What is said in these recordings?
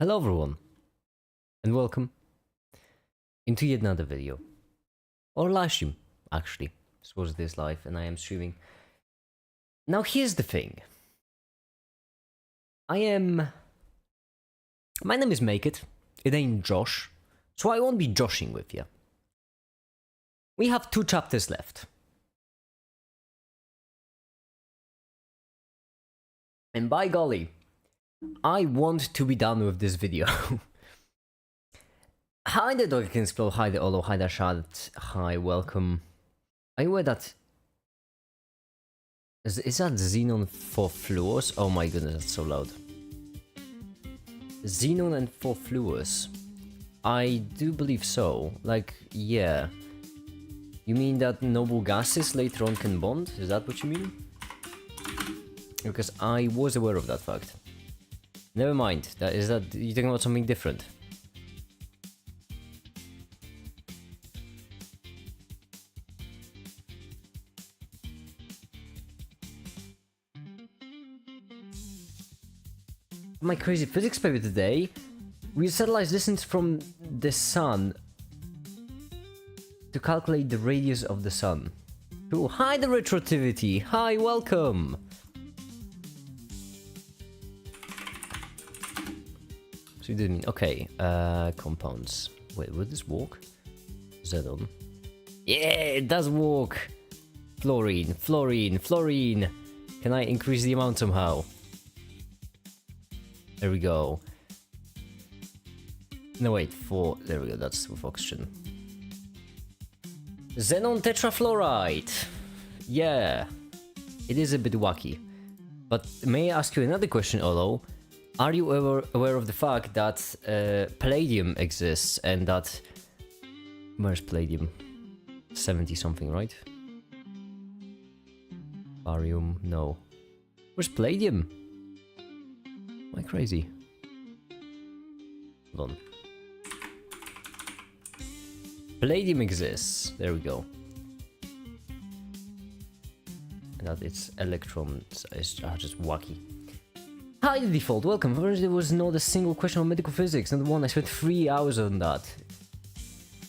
Hello everyone, and welcome into yet another video, or live stream, actually. This was this live, and I am streaming. Now here's the thing. My name is Make It ain't Josh, so I won't be joshing with you. We have 2 chapters left. And by golly, I want to be done with this video. Hi there, Dog Can Explode. Hi there, Olo. Hi there, Shad. Hi, welcome. Are you aware that... Is that Xenon for Fluors? Oh my goodness, that's so loud. Xenon and 4 Fluors. I do believe so. Like, yeah. You mean that noble gases later on can bond? Is that what you mean? Because I was aware of that fact. Never mind. You're talking about something different. My crazy physics paper today, we satellites distance from the sun to calculate the radius of the sun. Cool. Hi, the retroactivity. Hi, welcome. So you didn't mean okay. Compounds. Wait, will this walk? Xenon. Yeah, it does walk. Fluorine, fluorine, fluorine. Can I increase the amount somehow? There we go. No, wait, there we go, that's with oxygen. Xenon tetrafluoride! Yeah, it is a bit wacky. But may I ask you another question, Olo? Are you ever aware of the fact that palladium exists and that... Where's palladium? 70 something, right? Barium, no. Where's palladium? Am I crazy? Hold on. Palladium exists. There we go. And that its electrons is just wacky. Hi, the default. Welcome. First, there was not a single question on medical physics. Not one. I spent 3 hours on that.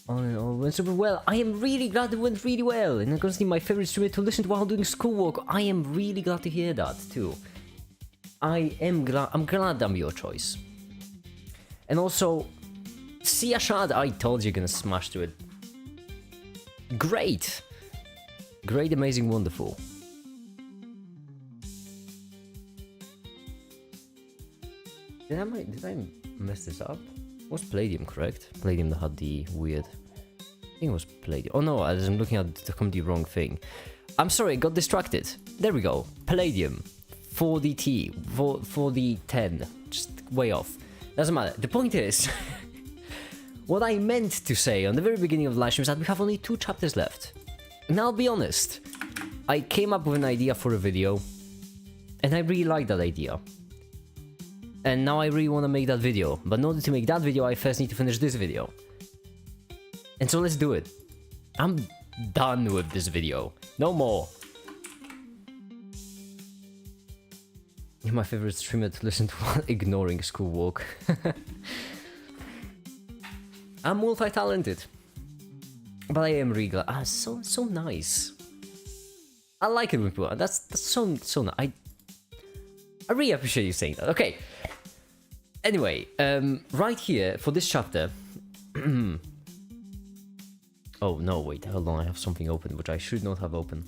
On and on. Went super well. I am really glad it went really well. And honestly, my favorite streamer to listen to while doing schoolwork. I am really glad to hear that too. I'm glad I'm your choice. And also, see Ashad, I told you you're gonna smash through it. Great! Great, amazing, wonderful. Did I mess this up? Was palladium correct? Palladium that had the weird... I think it was palladium. Oh no, I'm looking at the wrong thing. I'm sorry, I got distracted. There we go. Palladium. 4DT, 4D10, just way off. Doesn't matter. The point is, what I meant to say on the very beginning of the live stream is that we have only 2 chapters left. And I'll be honest, I came up with an idea for a video, and I really like that idea. And now I really want to make that video, but in order to make that video, I first need to finish this video. And so let's do it. I'm done with this video. No more. You're my favorite streamer to listen to while ignoring schoolwork. I'm multi-talented. But I am really glad. So nice. I like it when people... That's so nice. I really appreciate you saying that. Okay. Anyway, right here, for this chapter... Oh, no, wait, hold on, I have something open, which I should not have open.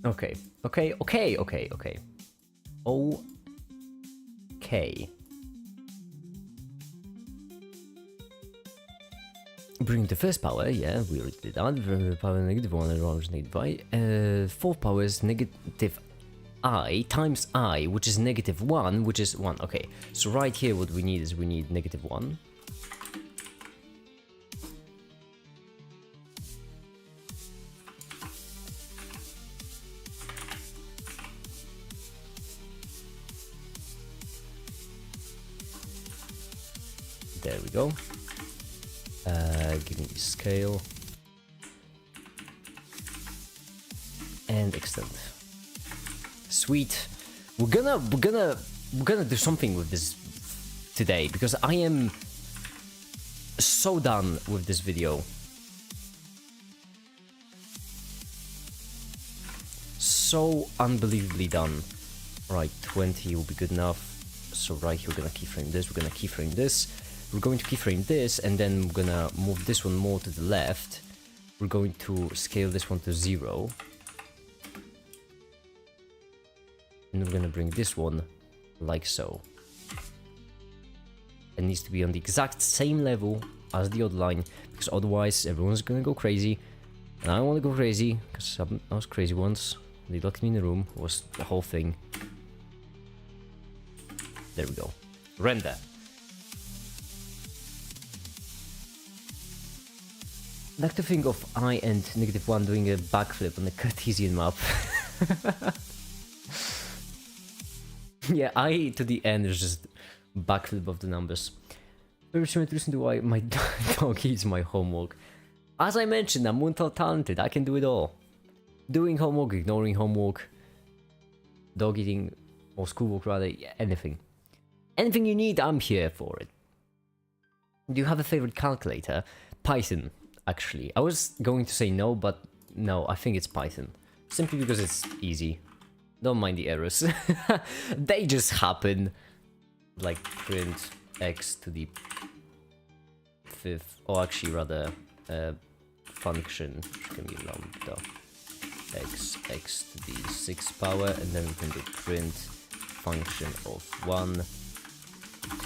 Okay. Okay. Bring the first power, yeah, we already did that. Power negative 1 and orange negative I. 4 powers negative I times I, which is negative 1, which is 1. Okay, so right here what we need is we need negative 1. There we go. Give me scale. And extend. Sweet. We're gonna we're gonna do something with this today, because I am so done with this video. So unbelievably done. Right, 20 will be good enough. So right here we're gonna keyframe this, we're gonna keyframe this, we're going to keyframe this, and then we're gonna move this one more to the left. We're going to scale this one to 0. And we're gonna bring this one like so. It needs to be on the exact same level as the other line, because otherwise everyone's gonna go crazy. And I don't wanna go crazy, because I was crazy once. They locked me in the room, it was the whole thing. There we go. Render. I like to think of I and -1 doing a backflip on the Cartesian map. Yeah, I to the end is just backflip of the numbers. Very reason to why my dog eats my homework. As I mentioned, I'm multi-talented, I can do it all. Doing homework, ignoring homework, dog eating, or schoolwork rather, yeah, anything. Anything you need, I'm here for it. Do you have a favorite calculator? Python, actually. I was going to say no, but no, I think it's Python. Simply because it's easy. Don't mind the errors. They just happen. Like print x to the 5th, or actually rather, function, which can be lambda x to the 6th power, and then we can do print function of 1,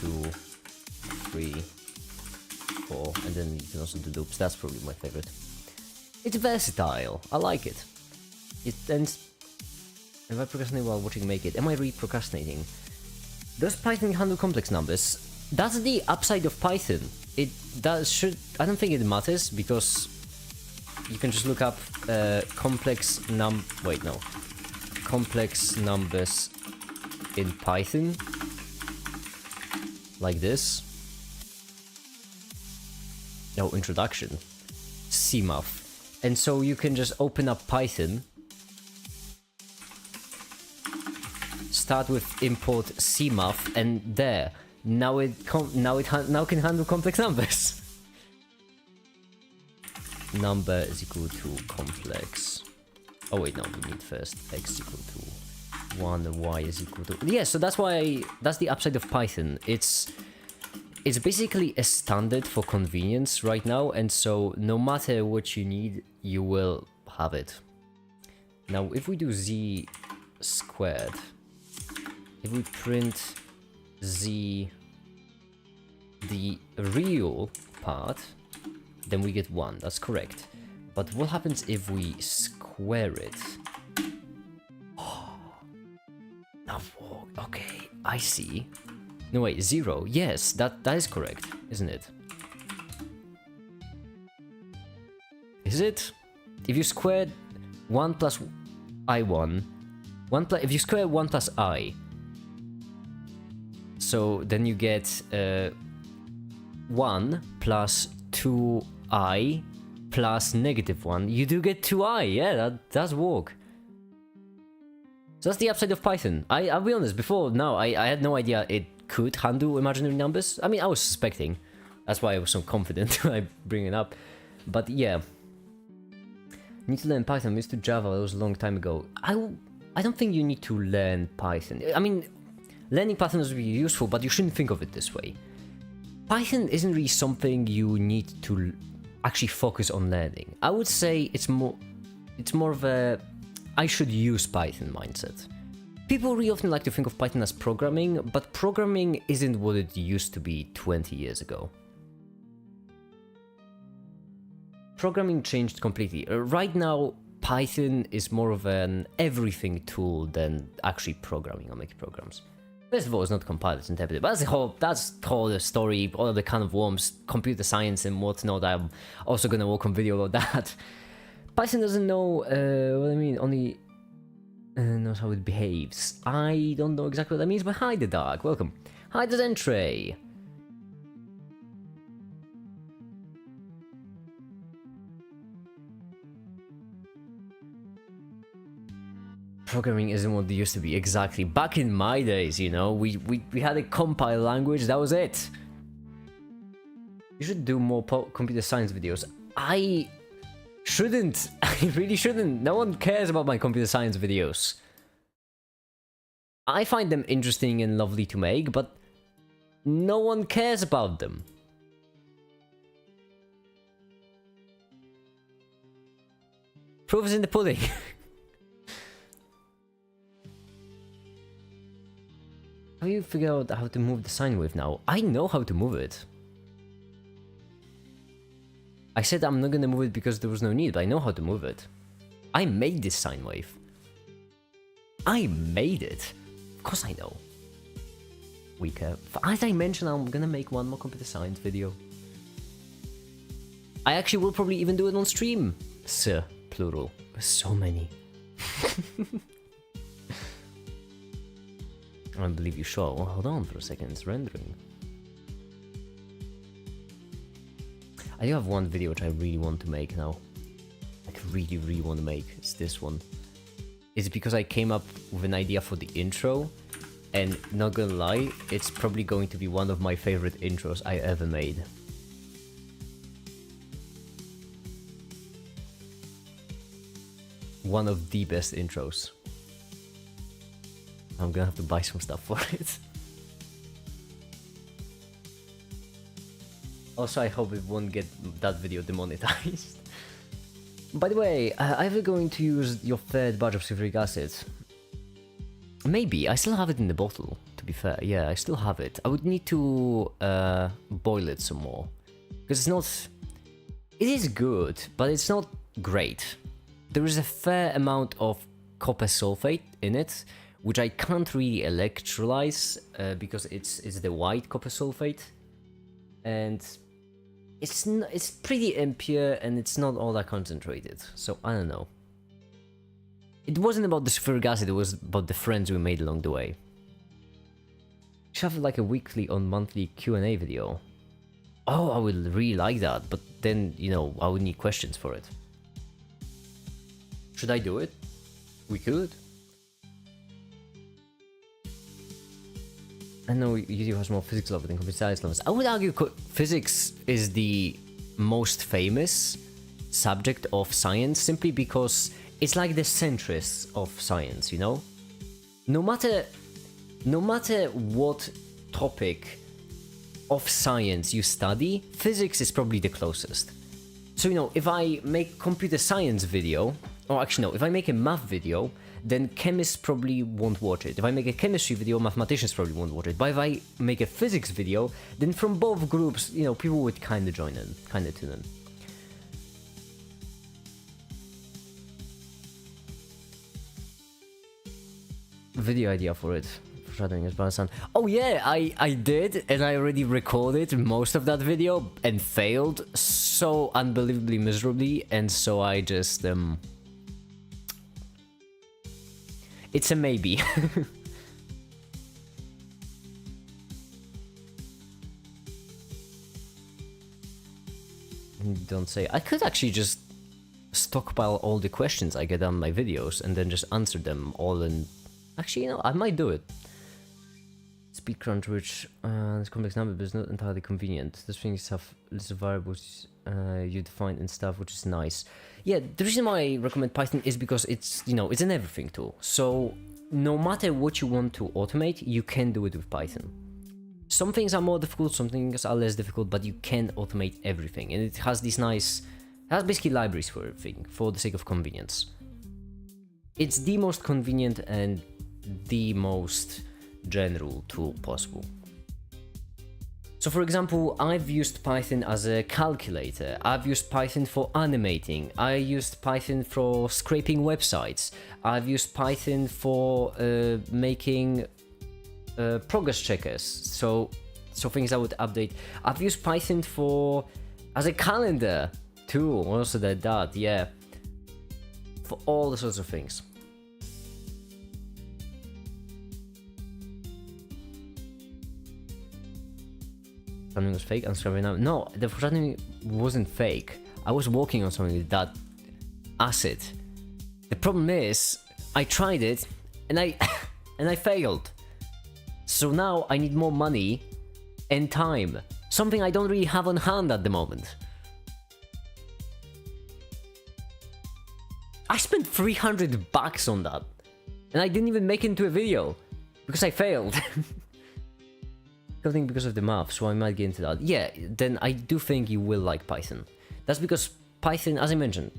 2, 3, 4, and then you can also do loops. That's probably my favorite. It's versatile. I like it. And if I procrastinate while watching Make It, am I really procrastinating? Does Python handle complex numbers? That's the upside of Python. It does I don't think it matters, because you can just look up complex numbers in Python, like this. No, introduction, CMath, and so you can just open up Python, start with import CMath, and there, now it can handle complex numbers. Number is equal to complex. Oh wait, no, we need first x equal to 1, and y is equal to... Yeah, so that's the upside of Python. It's basically a standard for convenience right now, and so no matter what you need, you will have it. Now, if we do z squared, if we print z, the real part, then we get 1, that's correct. But what happens if we square it? Oh, okay, I see. No wait, 0, yes, that is correct, isn't it? Is it? If you squared 1 plus I1, if you square 1 plus I, so then you get 1 plus 2i plus -1, you do get 2i, yeah, that does work. So that's the upside of Python. I'll be honest, before now, I had no idea it could handle imaginary numbers. I mean, I was suspecting, that's why I was so confident when I bring it up, but yeah. Need to learn Python, I used to Java, that was a long time ago. I don't think you need to learn Python. I mean, learning Python is really useful, but you shouldn't think of it this way. Python isn't really something you need to actually focus on learning. I would say it's more of a I should use Python mindset. People really often like to think of Python as programming, but programming isn't what it used to be 20 years ago. Programming changed completely. Right now, Python is more of an everything tool than actually programming or making programs. First of all, it's not compiled, it's interpreted, but that's the whole story, all of the kind of worms, computer science and whatnot. I'm also gonna work on video about that. Python doesn't know what I mean, only knows how it behaves. I don't know exactly what that means, but hi the dark, welcome. Hi the Zentre. Programming isn't what it used to be. Exactly. Back in my days, you know, we had a compile language. That was it. You should do more computer science videos. I shouldn't. I really shouldn't. No one cares about my computer science videos. I find them interesting and lovely to make, but no one cares about them. Proof is in the pudding. Have you figured out how to move the sine wave now? I know how to move it. I said I'm not gonna move it because there was no need, but I know how to move it. I made this sine wave. I made it. Of course I know. Weaker. As I mentioned, I'm gonna make one more computer science video. I actually will probably even do it on stream. Sir, plural. There's so many. I believe you sure. Well, hold on for a second, it's rendering. I do have one video which I really want to make now. Like really want to make. It's this one. It's because I came up with an idea for the intro, and not gonna lie, it's probably going to be one of my favorite intros I ever made. One of the best intros. I'm gonna have to buy some stuff for it. Also, I hope it won't get that video demonetized. By the way, are you going to use your third batch of sulfuric acid? Maybe. I still have it in the bottle, to be fair. Yeah, I still have it. I would need to boil it some more. Because it's not... It is good, but it's not great. There is a fair amount of copper sulfate in it, which I can't really electrolyze because it's the white copper sulfate, and it's pretty impure and it's not all that concentrated. So I don't know. It wasn't about the sulfuric acid; it was about the friends we made along the way. You should have like a weekly or monthly Q&A video. Oh, I would really like that, but then you know I would need questions for it. Should I do it? We could. I know YouTube has more physics lovers than computer science lovers. I would argue physics is the most famous subject of science simply because it's like the centrist of science, you know? No matter what topic of science you study, physics is probably the closest. So, you know, if I make computer science video, or actually no, if I make a math video, then chemists probably won't watch it. If I make a chemistry video, mathematicians probably won't watch it. But if I make a physics video, then from both groups, you know, people would kind of join in, kind of tune in. Video idea for it. Foreshadowing is bad son. Oh yeah, I did, and I already recorded most of that video and failed so unbelievably miserably, and so I just it's a maybe. Don't say. I could actually just stockpile all the questions I get on my videos and then just answer them all in... Actually, you know, I might do it. Speed crunch, which this complex number, but it's not entirely convenient. This things have list of variables you define and stuff, which is nice. Yeah, the reason why I recommend Python is because it's, you know, it's an everything tool. So no matter what you want to automate, you can do it with Python. Some things are more difficult, some things are less difficult, but you can automate everything. And it has these nice, it has basically libraries for everything, for the sake of convenience. It's the most convenient and the most general tool possible. So for example, I've used Python as a calculator, I've used Python for animating, I used Python for scraping websites, I've used Python for making progress checkers, so things I would update. I've used Python for as a calendar too, also that, yeah, for all the sorts of things. Something was fake, unscrambling now. No, the foreshadowing wasn't fake. I was working on something with that acid. The problem is, I tried it, and I and I failed. So now I need more money and time. Something I don't really have on hand at the moment. I spent $300 on that. And I didn't even make it into a video. Because I failed. I think because of the math, so I might get into that. Yeah, then I do think you will like Python. That's because Python, as I mentioned,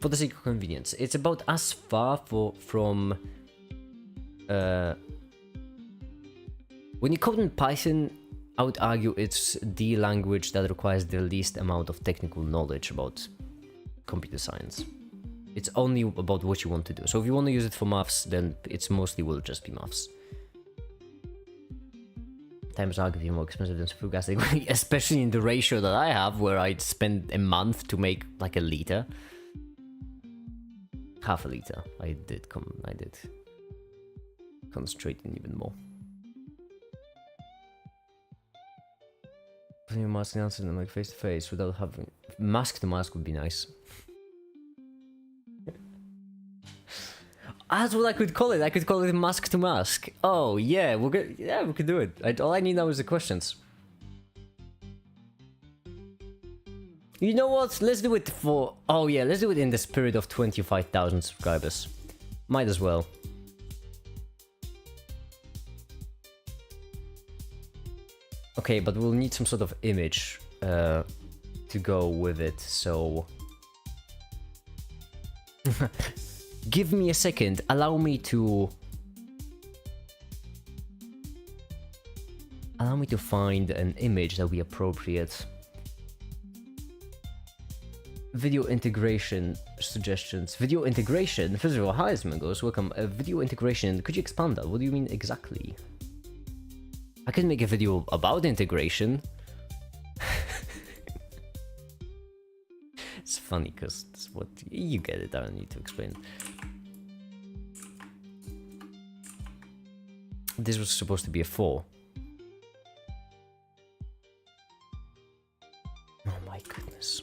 for the sake of convenience, it's about as far from... when you code in Python, I would argue it's the language that requires the least amount of technical knowledge about computer science. It's only about what you want to do. So if you want to use it for maths, then it's mostly will just be maths. Times are going to be more expensive than food gas, especially in the ratio that I have, where I'd spend a month to make like a liter. Half a liter. I did concentrate in even more. Putting a mask and answering them like face to face without having mask to mask would be nice. That's what I could call it. I could call it mask to mask. Oh yeah, we could do it. All I need now is the questions. You know what? Let's do it for... Oh yeah, let's do it in the spirit of 25,000 subscribers. Might as well. Okay, but we'll need some sort of image to go with it, so... Give me a second, allow me to find an image that will be appropriate. Video integration suggestions. Video integration? First of all, hi Smingos, welcome. Video integration, could you expand that? What do you mean exactly? I can make a video about integration. It's funny because it's what you get it. I don't need to explain. This was supposed to be a 4. Oh my goodness.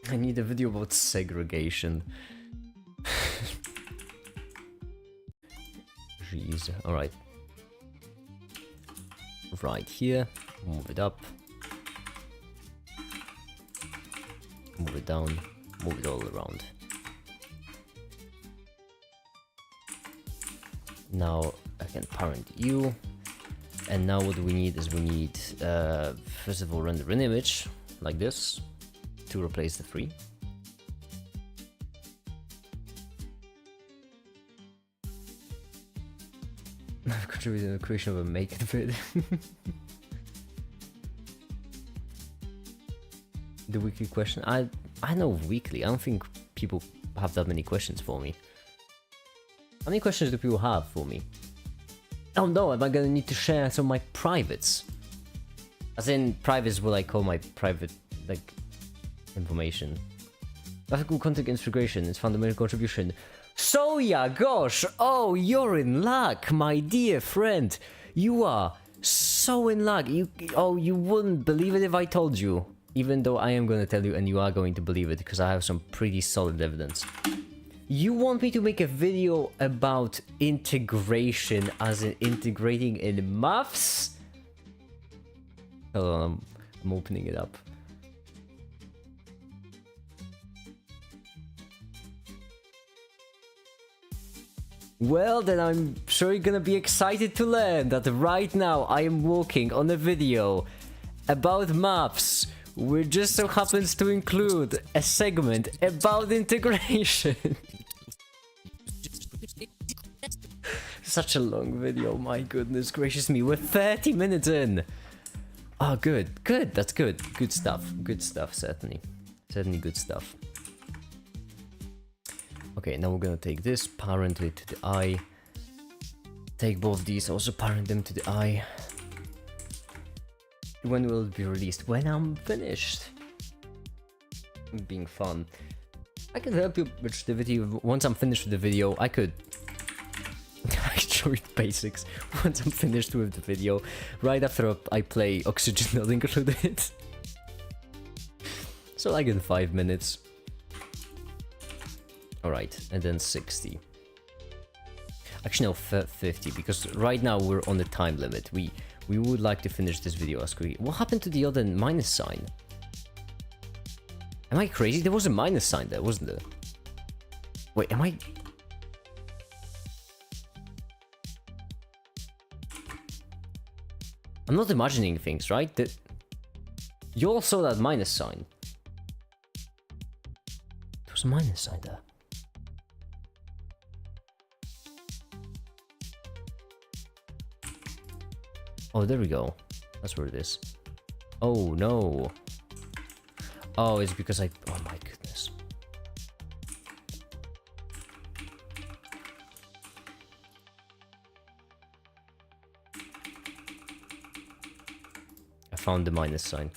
I need a video about segregation. Jeez. Alright. Right here. Move it up. Move it down. Move it all around. Now I can parent you. And now what we need is we need, first of all, render an image like this to replace the 3. I've contributed to the creation of a make it vid. The weekly question. I know weekly. I don't think people have that many questions for me. How many questions do people have for me? Oh no, am I gonna need to share some of my privates? As in, privates what I call my private, like, information. Graphical content integration is fundamental contribution. So yeah, gosh, oh, you're in luck, my dear friend. You are so in luck. You wouldn't believe it if I told you. Even though I am gonna tell you and you are going to believe it because I have some pretty solid evidence. You want me to make a video about integration as in integrating in maths? Hold on, I'm opening it up. Well, then I'm sure you're gonna be excited to learn that right now I am working on a video about maths, which just so happens to include a segment about integration. Such a long video, my goodness gracious me, we're 30 minutes in. Oh, good, that's good. Good stuff, certainly. Certainly good stuff. Okay, now we're gonna take this, parent it to the eye. Take both these, also parent them to the eye. When will it be released? When I'm finished. Being fun. I can help you with the video. Once I'm finished with the video, I could show it basics once I'm finished with the video. Right after I play Oxygen not included. So like in 5 minutes. Alright, and then 60. Actually no, 50, because right now we're on the time limit. We would like to finish this video as quickly. What happened to the other minus sign? Am I crazy? There was a minus sign there, wasn't there? Wait, am I... I'm not imagining things, right? You all saw that minus sign. There was a minus sign there. Oh, there we go. That's where it is. Oh, no. Oh, it's because I... Oh, my goodness. I found the minus sign.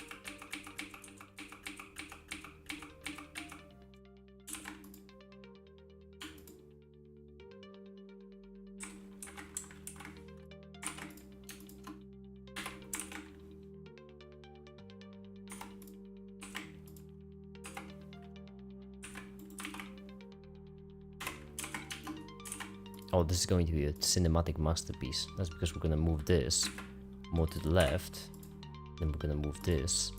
Oh, this is going to be a cinematic masterpiece. That's because we're gonna move this more to the left. Then we're gonna move this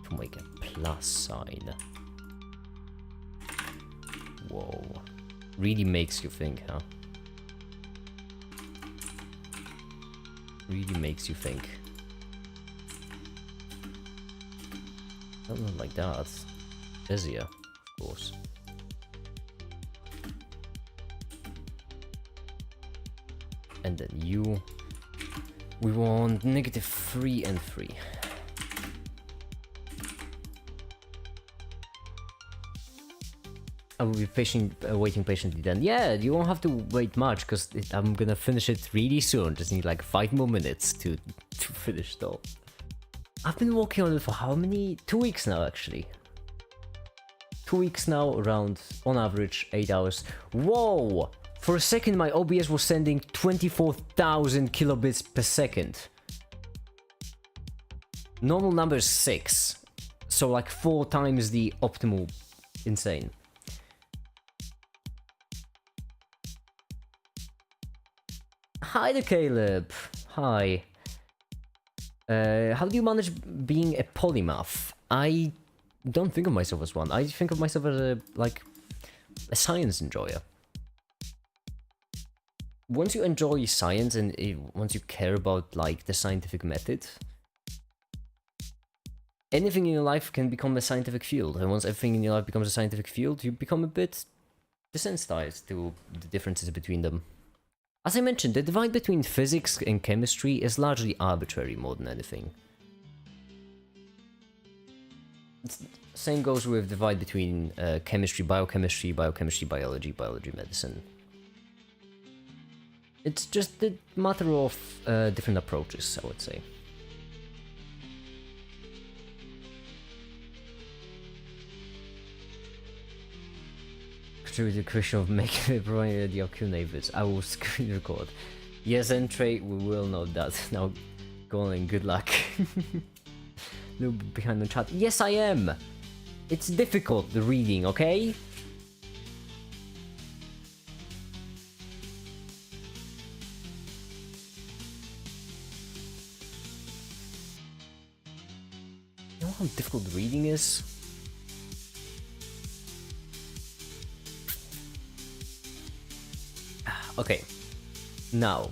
to make a plus sign. Whoa. Really makes you think, huh? Really makes you think. Not like that. Bezier, of course. And then you... We want -3 and 3. I will be waiting patiently then. Yeah, you won't have to wait much, because I'm gonna finish it really soon. Just need like 5 more minutes to finish though. I've been working on it for how many? 2 weeks now, actually. 2 weeks now, around, on average, 8 hours. Whoa! For a second, my OBS was sending 24,000 kilobits per second. Normal number is 6. So like 4 times the optimal. Insane. Hi there, Caleb. Hi. How do you manage being a polymath? I don't think of myself as one. I think of myself as a science enjoyer. Once you enjoy science and once you care about like the scientific method, anything in your life can become a scientific field. And once everything in your life becomes a scientific field, you become a bit desensitized to the differences between them. As I mentioned, the divide between physics and chemistry is largely arbitrary more than anything. Same goes with divide between chemistry, biochemistry, biology, medicine. It's just a matter of different approaches, I would say. Contribute to the creation of making providing the Q&A bits. I will screen record. Yes, Entree, we will note that. Now, go on and good luck. Little behind the chat. Yes, I am! It's difficult, the reading, okay? You know how difficult reading is? Okay, now.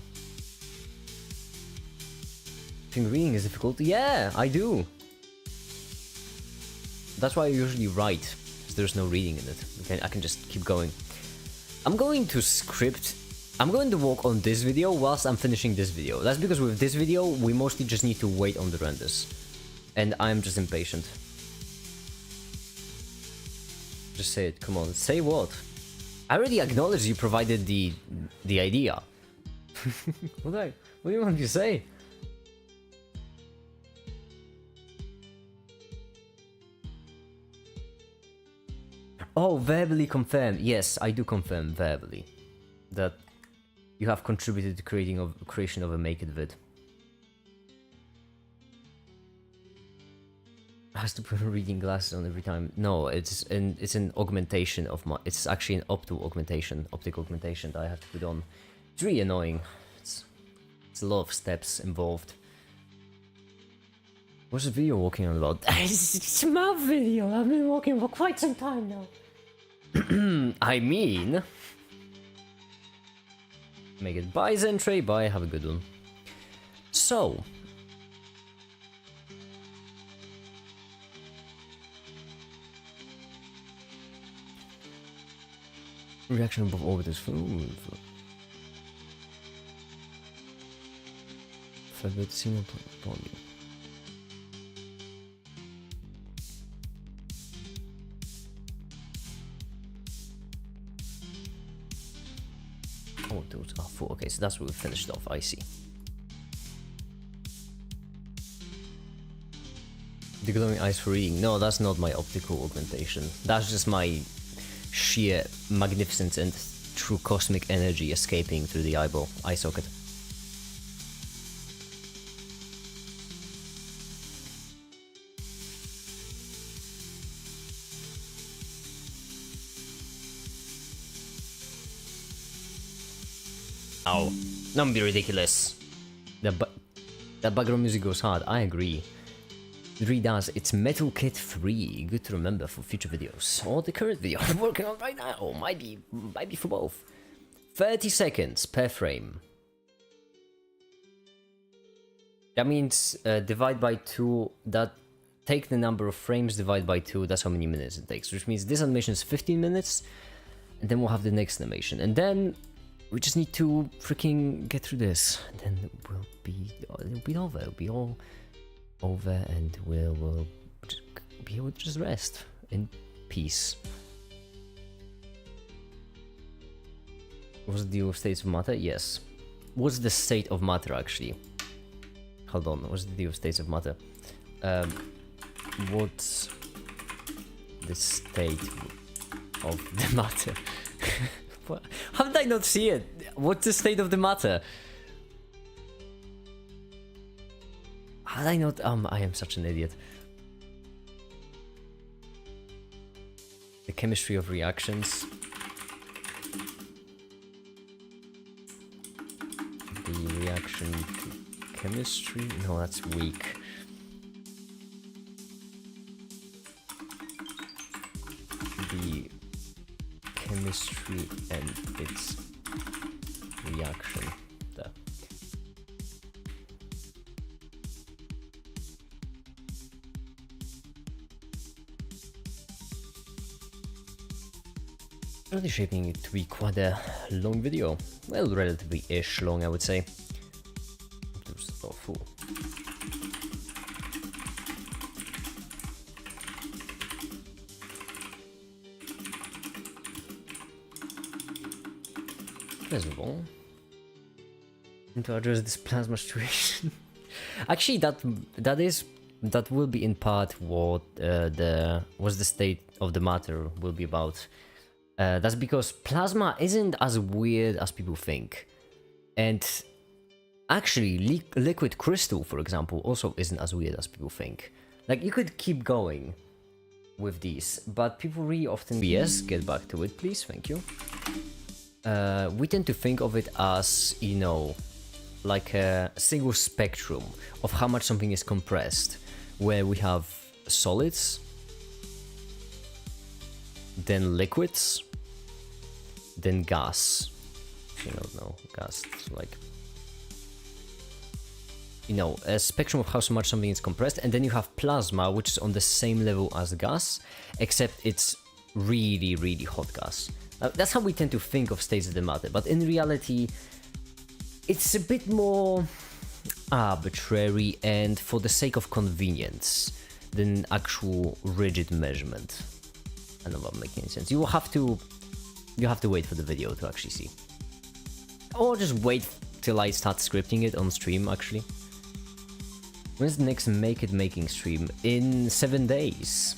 Think reading is difficult? Yeah, I do. That's why I usually write, because there's no reading in it. Okay, I can just keep going. I'm going to work on this video whilst I'm finishing this video. That's because with this video, we mostly just need to wait on the renders. And I'm just impatient. Just say it, come on. Say what? I already acknowledged you provided the idea. What do you want me to say? Oh, verbally confirm. Yes, I do confirm verbally. that you have contributed to creation of a make it vid. Has to put reading glasses on every time. No, it's an augmentation of my. It's actually an optical augmentation that I have to put on. It's really annoying. It's a lot of steps involved. What's the video walking on about? It's my video. I've been walking for quite some time now. I mean, make it bye Zentrey. Bye. Have a good one. So. Reaction above orbiters. Favorite single volume. Oh, those are full. Okay, so that's what we finished off. I see. The glowing eyes for reading. No, that's not my optical augmentation. That's just my sheer magnificence and true cosmic energy escaping through the eye socket. Ow. Don't be ridiculous. That background music goes hard, I agree. It really does. It's Metal Kit 3. Good to remember for future videos. Or the current video I'm working on right now. Or might be for both. 30 seconds per frame. That means divide by 2. That take the number of frames, divide by 2. That's how many minutes it takes. Which means this animation is 15 minutes. And then we'll have the next animation. And then we just need to freaking get through this. And then it'll be over. It'll be all over, and we'll just be able to just rest in peace. What's the deal with states of matter? Yes. What's the state of matter actually? Hold on. What's the deal with states of matter? What's the state of the matter? What? How did I not see it? What's the state of the matter? How did I not? I am such an idiot. The chemistry of reactions. The reaction to chemistry? No, that's weak. The chemistry and its reaction. There. Really shaping it to be quite a long video. Well, relatively-ish long, I would say. Oh, fool. First of all, and to address this plasma situation. Actually, that will be in part what what's the state of the matter will be about. That's because plasma isn't as weird as people think. And actually, liquid crystal, for example, also isn't as weird as people think. Like, you could keep going with these, but people really often... Yes, get back to it, please, thank you. We tend to think of it as, you know, like a single spectrum of how much something is compressed, where we have solids, then liquids, then gas. You know, gas, like, you know, a spectrum of how so much something is compressed, and then you have plasma, which is on the same level as gas, except it's really, really hot gas. That's how we tend to think of states of the matter, but in reality, it's a bit more arbitrary and for the sake of convenience than actual rigid measurement. I don't know if I'm making any sense. You have to wait for the video to actually see. Or just wait till I start scripting it on stream, actually. When's the next Make It Making stream? In 7 days.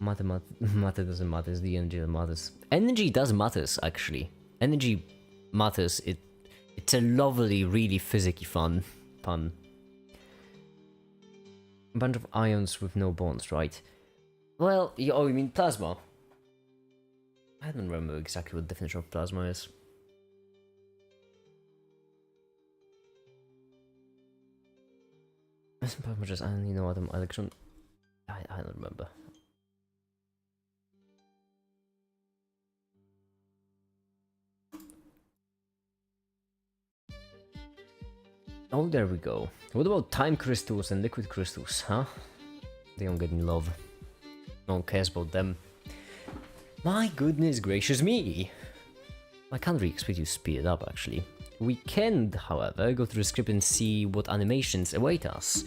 Matter doesn't matter, it's the energy that matters. Energy does matters, actually. Energy matters, it's a lovely, really physically fun pun. A bunch of ions with no bonds, right? Well, oh, you mean plasma? I don't remember exactly what the definition of plasma is. Just, I don't know what electron. I don't remember. Oh, there we go. What about time crystals and liquid crystals, huh? They don't get any love. No one cares about them. My goodness gracious me! I can't really expect you to speed it up, actually. We can, however, go through the script and see what animations await us.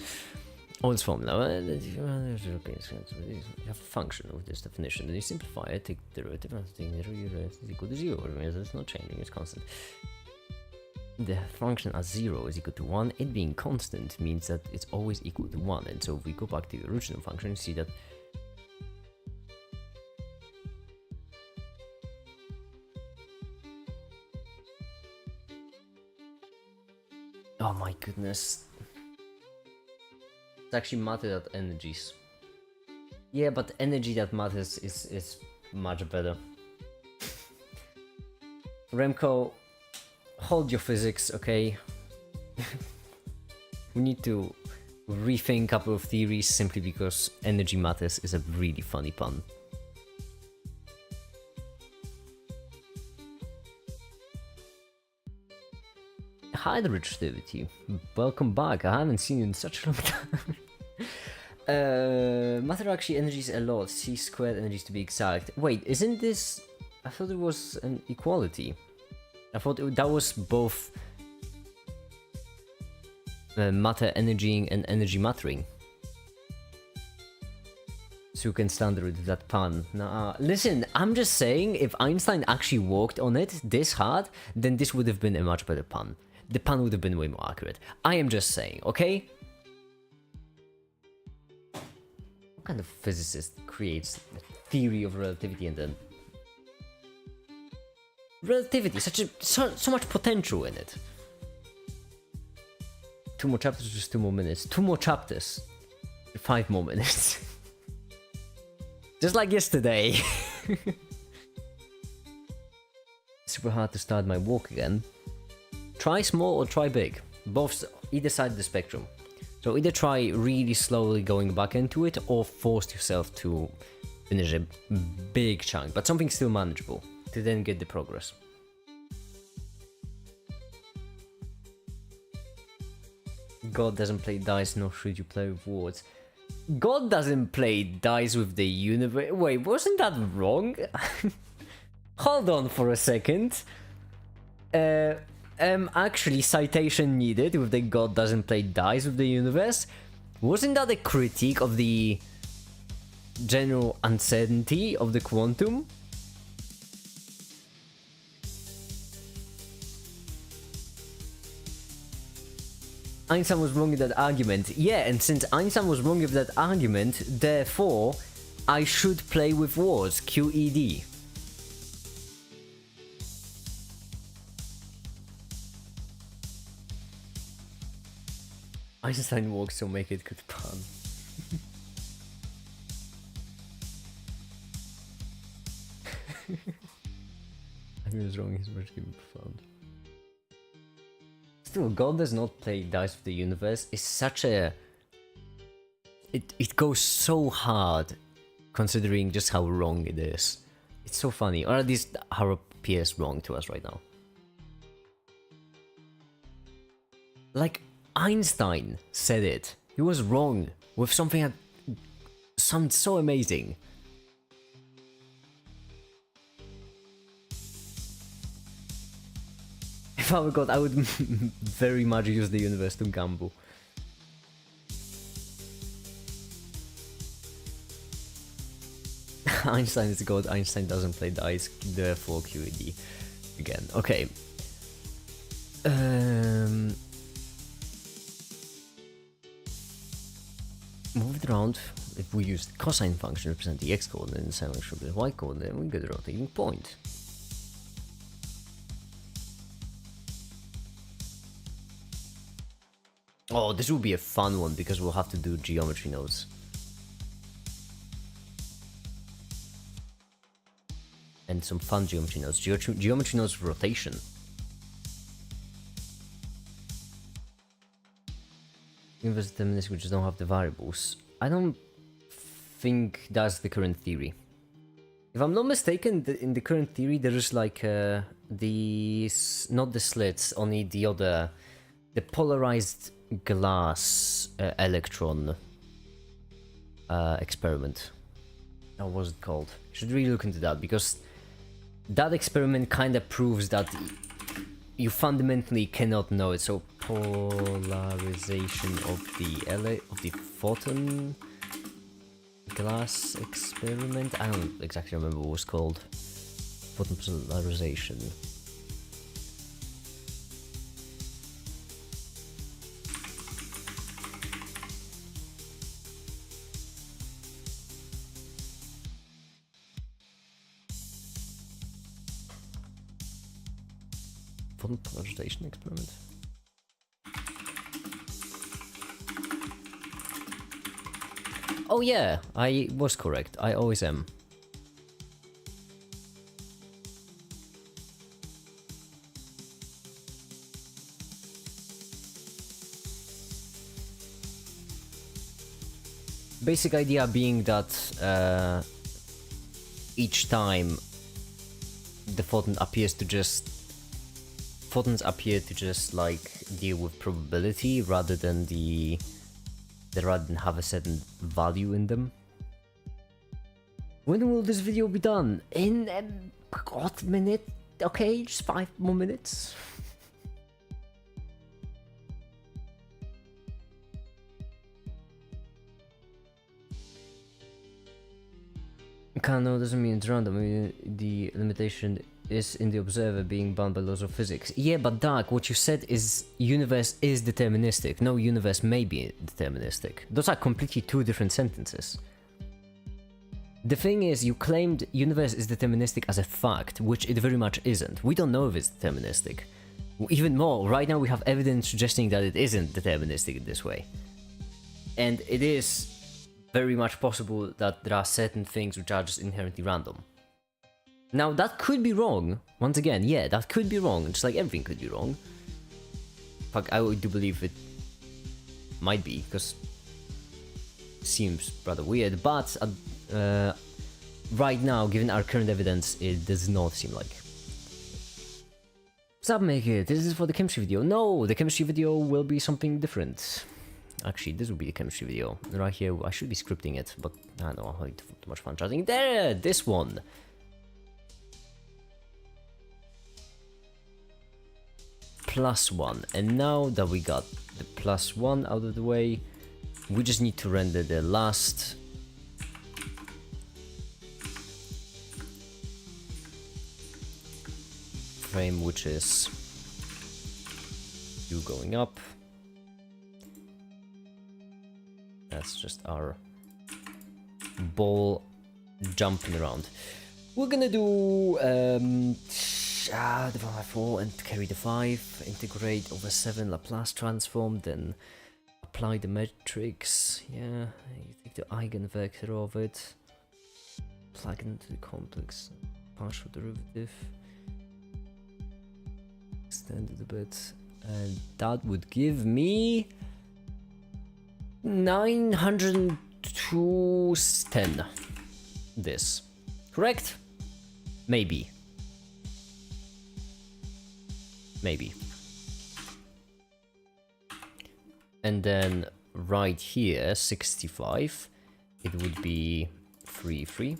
Oh, it's formula. You have a function with this definition, then you simplify it, take the derivative, and take the is equal to 0. Remember, it's not changing, it's constant. The function as 0 is equal to 1, it being constant means that it's always equal to 1, and so if we go back to the original function, you see that oh my goodness. It's actually matter that energies. Yeah, but energy that matters is much better. Remco, hold your physics, okay? We need to rethink a couple of theories simply because energy matters is a really funny pun. Hi there, Richtivity. Welcome back. I haven't seen you in such a long time. Matter actually energies a lot. C squared energies to be exact. Wait, isn't this... I thought it was an equality. I thought that was both matter energying and energy mattering. So you can stand there with that pun. Nah, listen, I'm just saying, if Einstein actually worked on it this hard, then this would have been a much better pun. The pun would have been way more accurate. I am just saying, okay? What kind of physicist creates a theory of relativity and then... Relativity, so much potential in it. 2 more chapters, just 2 more minutes. 2 more chapters, 5 more minutes. Just like yesterday. Super hard to start my walk again. Try small or try big. Both, either side of the spectrum. So either try really slowly going back into it, or force yourself to finish a big chunk, but something still manageable, to then get the progress. God doesn't play dice, nor should you play with words. God doesn't play dice with the universe. Wait, wasn't that wrong? Hold on for a second. Actually, citation needed with the God doesn't play dice with the universe. Wasn't that a critique of the general uncertainty of the quantum? Einstein was wrong in that argument. Yeah, and since Einstein was wrong with that argument, therefore, I should play with words. QED. Einstein works, so make it good pun. I was wrong, he's much given profound. Still, God does not play dice with the universe is such a... It goes so hard, considering just how wrong it is. It's so funny, or at least how it appears wrong to us right now. Like, Einstein said it. He was wrong with something that sounds so amazing. If I were God, I would very much use the universe to gamble. Einstein is God, Einstein doesn't play dice, therefore QED. Again, okay. Move it around. If we use the cosine function to represent the x coordinate and the sine function to represent the y coordinate, we get a rotating point. Oh, this will be a fun one because we'll have to do geometry nodes. And some fun geometry nodes. Geometry nodes for rotation. Universe deterministic, which don't have the variables. I don't think that's the current theory. If I'm not mistaken, in the current theory, there is like not the slits, only the polarized glass electron experiment. What was it called? Should really look into that, because that experiment kind of proves that you fundamentally cannot know it. So polarization of the photon glass experiment. I don't exactly remember what it was called. Photon polarization. Photon polarization experiment. Oh yeah, I was correct. I always am. Basic idea being that each time the photon appears to just photons appear to just like deal with probability rather than have a certain value in them. When will this video be done? In what minute? Okay, just 5 more minutes. No, doesn't mean it's random. I mean, the limitation is in the observer being bound by laws of physics. Yeah, but Dark, what you said is universe is deterministic. No, universe may be deterministic. Those are completely two different sentences. The thing is, you claimed universe is deterministic as a fact, which it very much isn't. We don't know if it's deterministic. Even more, right now we have evidence suggesting that it isn't deterministic in this way. And it is very much possible that there are certain things which are just inherently random. Now, that could be wrong. Once again, yeah, that could be wrong, just like everything could be wrong. Fuck, I do believe it might be, because it seems rather weird, but right now, given our current evidence, it does not seem like. Submake this is for the chemistry video. No, the chemistry video will be something different. Actually, this will be the chemistry video. Right here, I should be scripting it, but I don't know, I'm having too much fun chatting. There, this one. +1, and now that we got the +1 out of the way, we just need to render the last frame, which is you going up. That's just our ball jumping around. We're gonna do divide by 4 and carry the 5, integrate over 7 Laplace transform, then apply the matrix. Yeah, you take the eigenvector of it, plug it into the complex partial derivative, extend it a bit, and that would give me 902.10. This, correct? Maybe. And then right here, 65, it would be 3.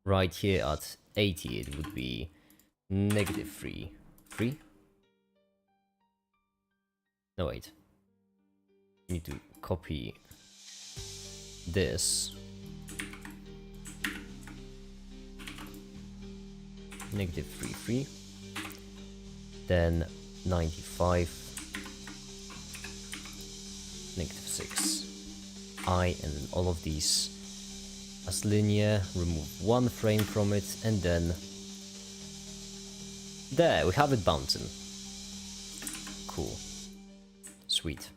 Right here at 80, it would be -3. No, wait. I need to copy this. -3. Then 95, -6. I, and then all of these as linear, remove 1 frame from it, and then there, we have it bouncing. Cool. Sweet.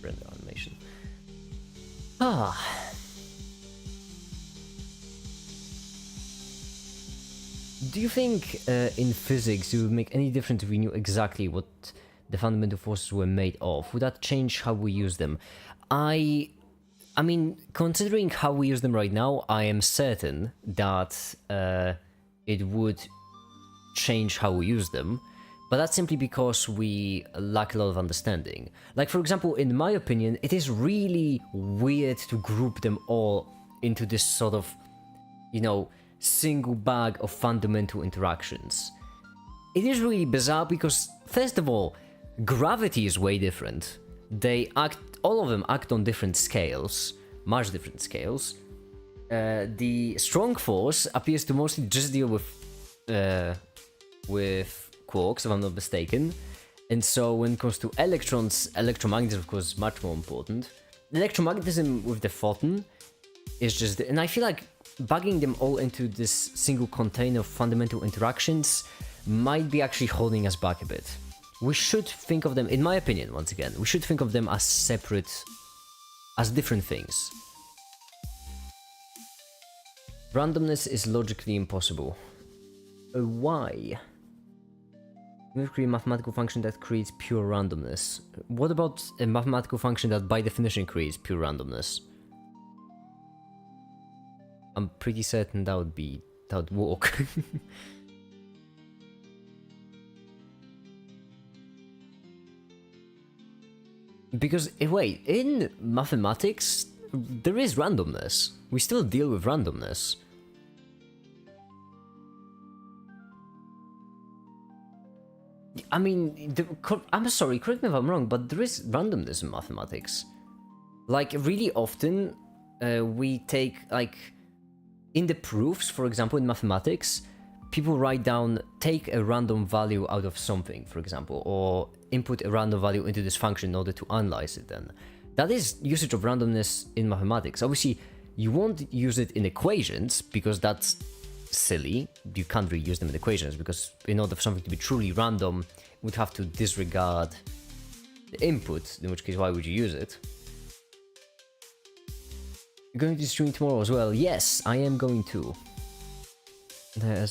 Render animation. Do you think in physics it would make any difference if we knew exactly what the fundamental forces were made of? Would that change how we use them? I mean, considering how we use them right now, I am certain that it would change how we use them, but that's simply because we lack a lot of understanding. Like, for example, in my opinion, it is really weird to group them all into this sort of, you know, single bag of fundamental interactions. It is really bizarre because, first of all, gravity is way different. All of them act on different scales, much different scales. The strong force appears to mostly just deal with quarks, if I'm not mistaken. And so when it comes to electrons, electromagnetism, of course, is much more important. Electromagnetism with the photon is just... And I feel like bagging them all into this single container of fundamental interactions might be actually holding us back a bit. We should think of them, in my opinion, once again, we should think of them as separate, as different things. Randomness is logically impossible. Why? We create a mathematical function that creates pure randomness. What about a mathematical function that by definition creates pure randomness? I'm pretty certain that would work. Because, wait, in mathematics, there is randomness. We still deal with randomness. I mean, I'm sorry, correct me if I'm wrong, but there is randomness in mathematics. Like, really often, we take, like, in the proofs, for example, in mathematics, people write down, take a random value out of something, for example, or input a random value into this function in order to analyze it then. That is usage of randomness in mathematics. Obviously, you won't use it in equations, because that's silly. You can't really use them in equations, because in order for something to be truly random, we'd have to disregard the input, in which case, why would you use it? You're going to stream tomorrow as well? Yes, I am going to. The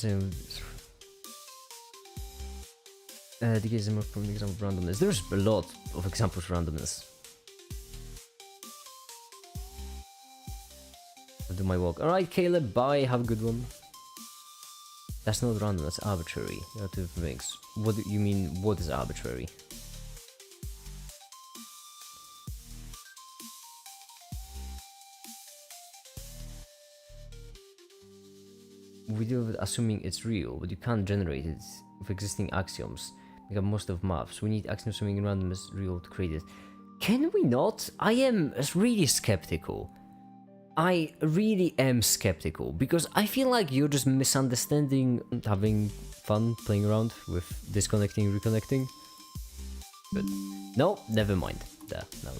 case is from an example of randomness. There's a lot of examples of randomness. I'll do my walk. Alright, Caleb, bye, have a good one. That's not random, that's arbitrary. You have to mix. What do you mean, what is arbitrary? We deal with assuming it's real, but you can't generate it with existing axioms. We have most of maps. We need axioms assuming random is real to create it. Can we not? I am really skeptical. I really am skeptical, because I feel like you're just misunderstanding, having fun playing around with disconnecting, reconnecting. But no, never mind. There, no.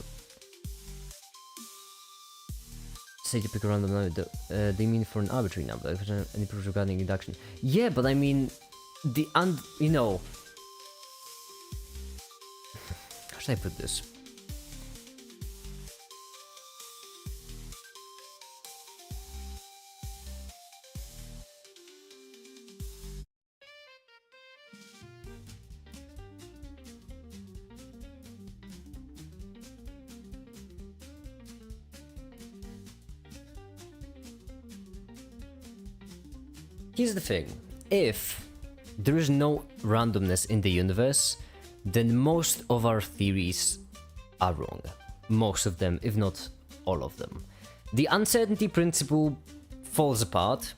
Say to pick a random number, they mean for an arbitrary number, any proof regarding induction. Yeah, but I mean, you know, how should I put this? Here's the thing, if there is no randomness in the universe, then most of our theories are wrong. Most of them, if not all of them. The uncertainty principle falls apart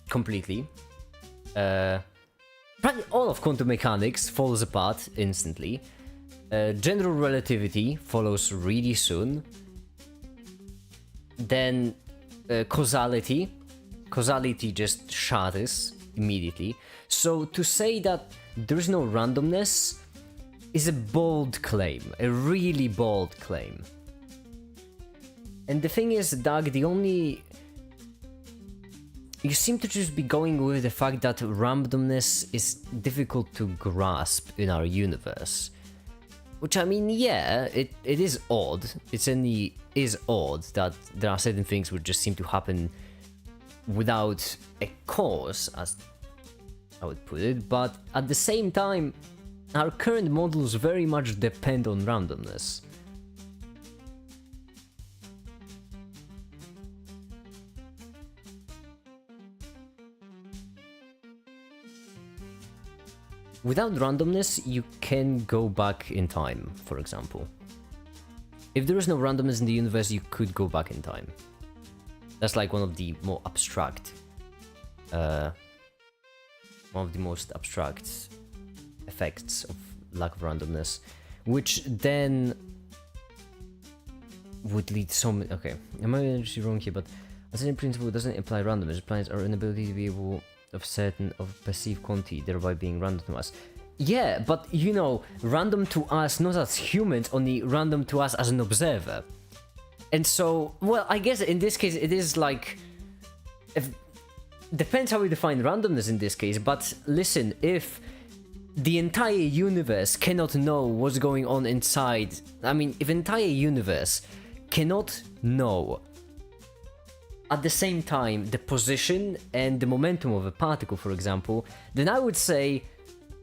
completely. Practically all of quantum mechanics falls apart instantly. General relativity follows really soon. Then causality just shatters immediately. So to say that there's no randomness is a bold claim, a really bold claim. And the thing is, Doug, you seem to just be going with the fact that randomness is difficult to grasp in our universe. Which, I mean, yeah, it is odd. It certainly is odd that there are certain things which just seem to happen without a cause, as I would put it, but at the same time, our current models very much depend on randomness. Without randomness, you can go back in time, for example. If there is no randomness in the universe, you could go back in time. That's like one of the more abstract, one of the most abstract effects of lack of randomness, which then would lead so many. Okay, am I actually wrong here? But a certain principle doesn't imply randomness. It implies our inability to be able of certain of perceived quantity, thereby being random to us. Yeah, but you know, random to us not as humans, only random to us as an observer. And so, well, I guess in this case it is like, depends how we define randomness in this case. But listen, if the entire universe cannot know what's going on inside, I mean, if the entire universe cannot know at the same time the position and the momentum of a particle, for example, then I would say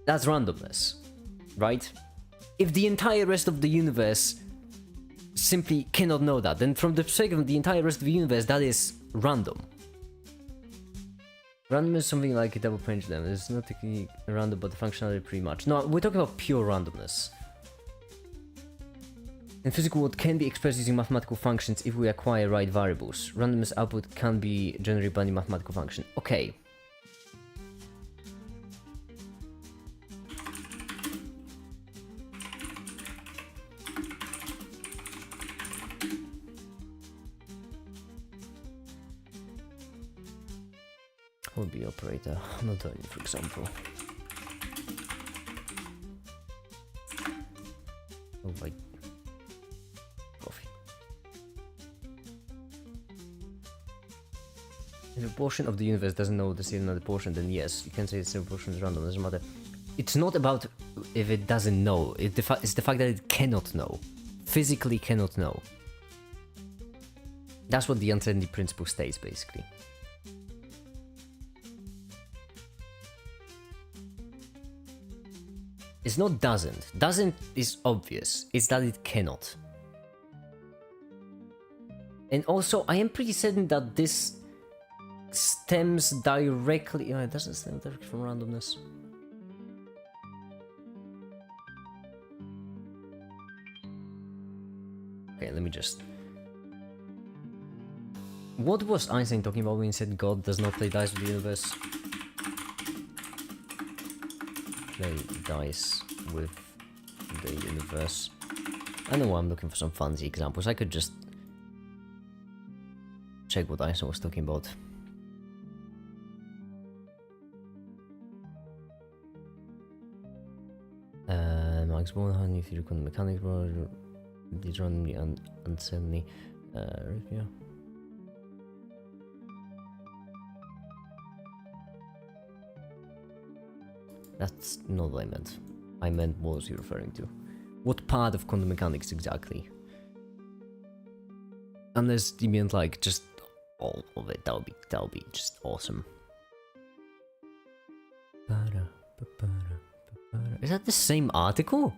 that's randomness, right? If the entire rest of the universe simply cannot know that, then from the perspective of the entire rest of the universe, that is random. Random is something like a double pendulum. It's not technically random, but the functionality pretty much. No, we're talking about pure randomness. In physical world can be expressed using mathematical functions if we acquire right variables. Randomness output can be generated by any mathematical function. Okay. Would be operator, not only, for example. Oh my coffee. If a portion of the universe doesn't know the same another portion, then yes, you can say the same portion is random, doesn't matter. It's not about if it doesn't know, it's the fact that it cannot know. Physically cannot know. That's what the uncertainty principle states, basically. It's not doesn't. Doesn't is obvious. It's that it cannot. And also, I am pretty certain that this stems directly... it doesn't stem directly from randomness. Okay, let me just... What was Einstein talking about when he said God does not play dice with the universe? Play dice with the universe. I know I'm looking for some fancy examples. I could just check what Einstein was talking about. Max Born, how new theory quantum mechanics, Deuteronomy and uncertainty. Yeah. That's not what I meant. I meant what was you referring to? What part of quantum mechanics exactly? Unless you meant like just all of it, that would be just awesome. Is that the same article?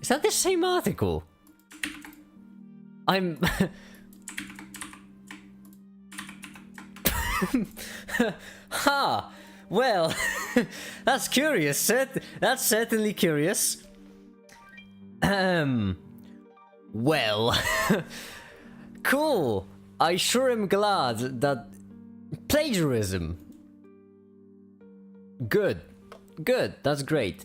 Is that the same article? I'm... Ha! Well, that's curious. That's certainly curious. Well... Cool. I sure am glad that... Plagiarism. Good. Good. That's great.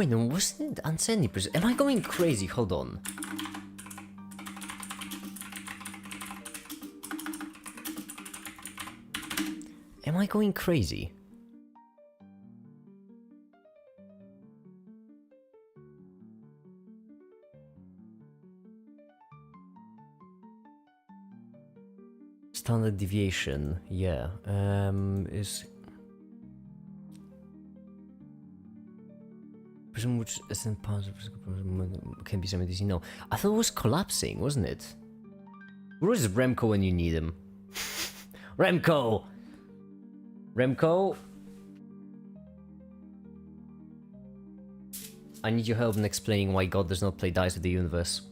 Wait, no, wasn't it unsandy prison? Am I going crazy? Hold on. Am I going crazy? Standard deviation, yeah. Is prison which isn't part of can be something easy. No, I thought it was collapsing, wasn't it? Where is Remco when you need him? Remco! Remco? I need your help in explaining why God does not play dice with the universe.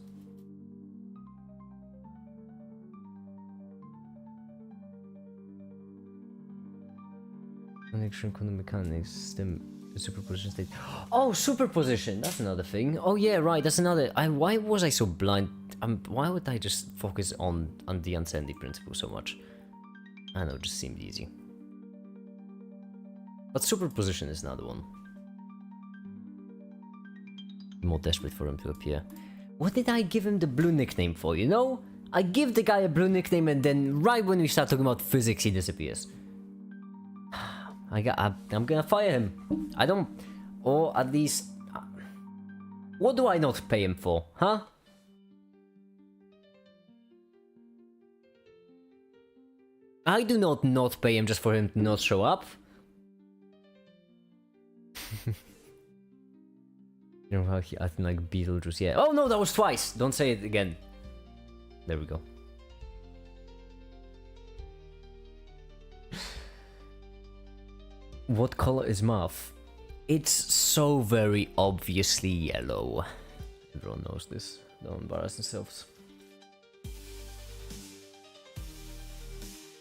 Connection, quantum mechanics, system, superposition state. Oh, superposition! That's another thing. Oh yeah, right. That's another. Why was I so blind? Why would I just focus on the unsandy principle so much? I know, it just seemed easy. But superposition is another one. More desperate for him to appear. What did I give him the blue nickname for? You know, I give the guy a blue nickname, and then right when we start talking about physics, he disappears. I'm gonna fire him. I don't... Or at least... What do I not pay him for, huh? I do not pay him just for him to not show up. You know how he acting like Beetlejuice, yeah. Oh no, that was twice! Don't say it again. There we go. What color is math? It's so very obviously yellow. Everyone knows this. Don't embarrass themselves.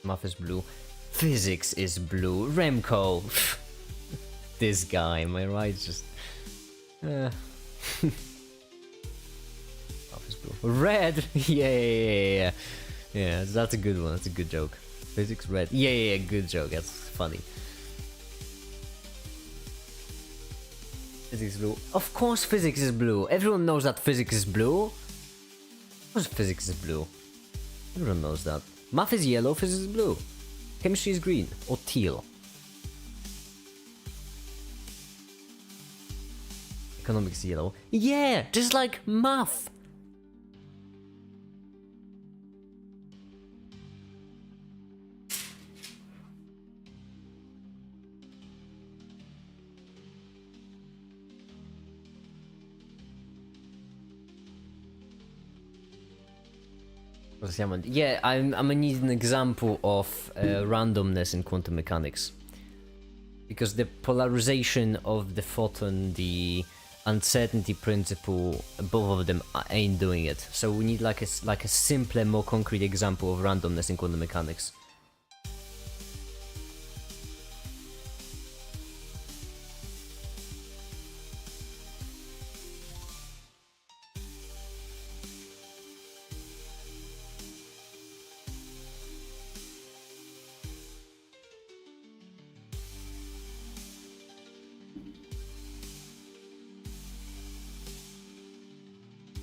Math is blue. Physics is blue. Remco. This guy, am I right? Just... Math is blue. Red! Yeah. Yeah, that's a good one. That's a good joke. Physics red. Yeah, good joke. That's funny. Physics blue. Of course physics is blue. Everyone knows that physics is blue. Of course physics is blue. Everyone knows that. Math is yellow, physics is blue. Chemistry is green. Or teal. Economics is yellow. Yeah! Just like math! Yeah, I'm gonna need an example of randomness in quantum mechanics. Because the polarization of the photon, the uncertainty principle, both of them ain't doing it. So we need like a simpler, more concrete example of randomness in quantum mechanics.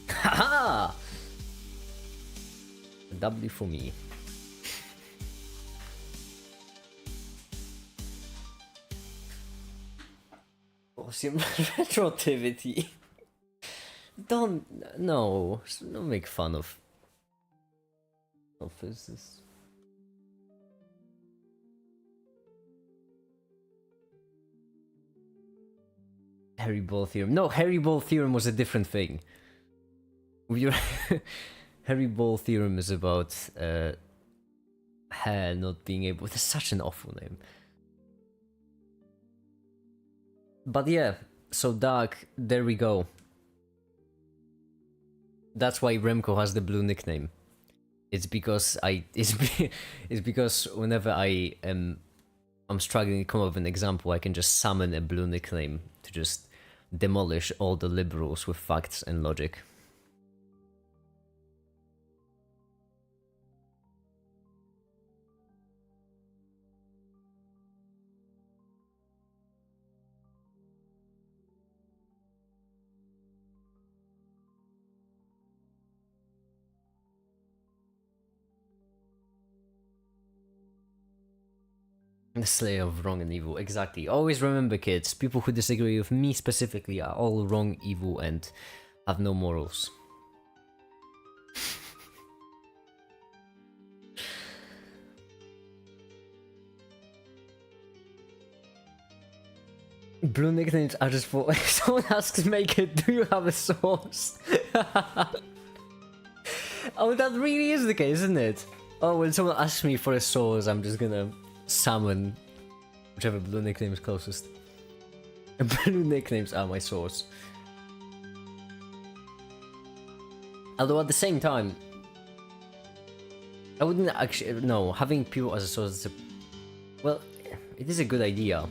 Haha! W for me. Awesome retroactivity. Don't make fun of physicists. Harry Ball theorem. No, Harry Ball theorem was a different thing. Harry Ball theorem is about hair not being able. That's such an awful name. But yeah, so Dark, there we go. That's why Remco has the blue nickname. It's because it's because whenever I'm struggling to come up with an example, I can just summon a blue nickname to just demolish all the liberals with facts and logic. The slayer of wrong and evil, exactly. Always remember, kids, people who disagree with me specifically are all wrong, evil, and have no morals. Blue nicknames are just for someone asks make it, do you have a source? Oh, that really is the case, isn't it? Oh, when someone asks me for a source, I'm just gonna summon whichever blue nickname is closest. Blue nicknames are my source. Although at the same time, I wouldn't actually... No, having people as a source is a... Well, it is a good idea.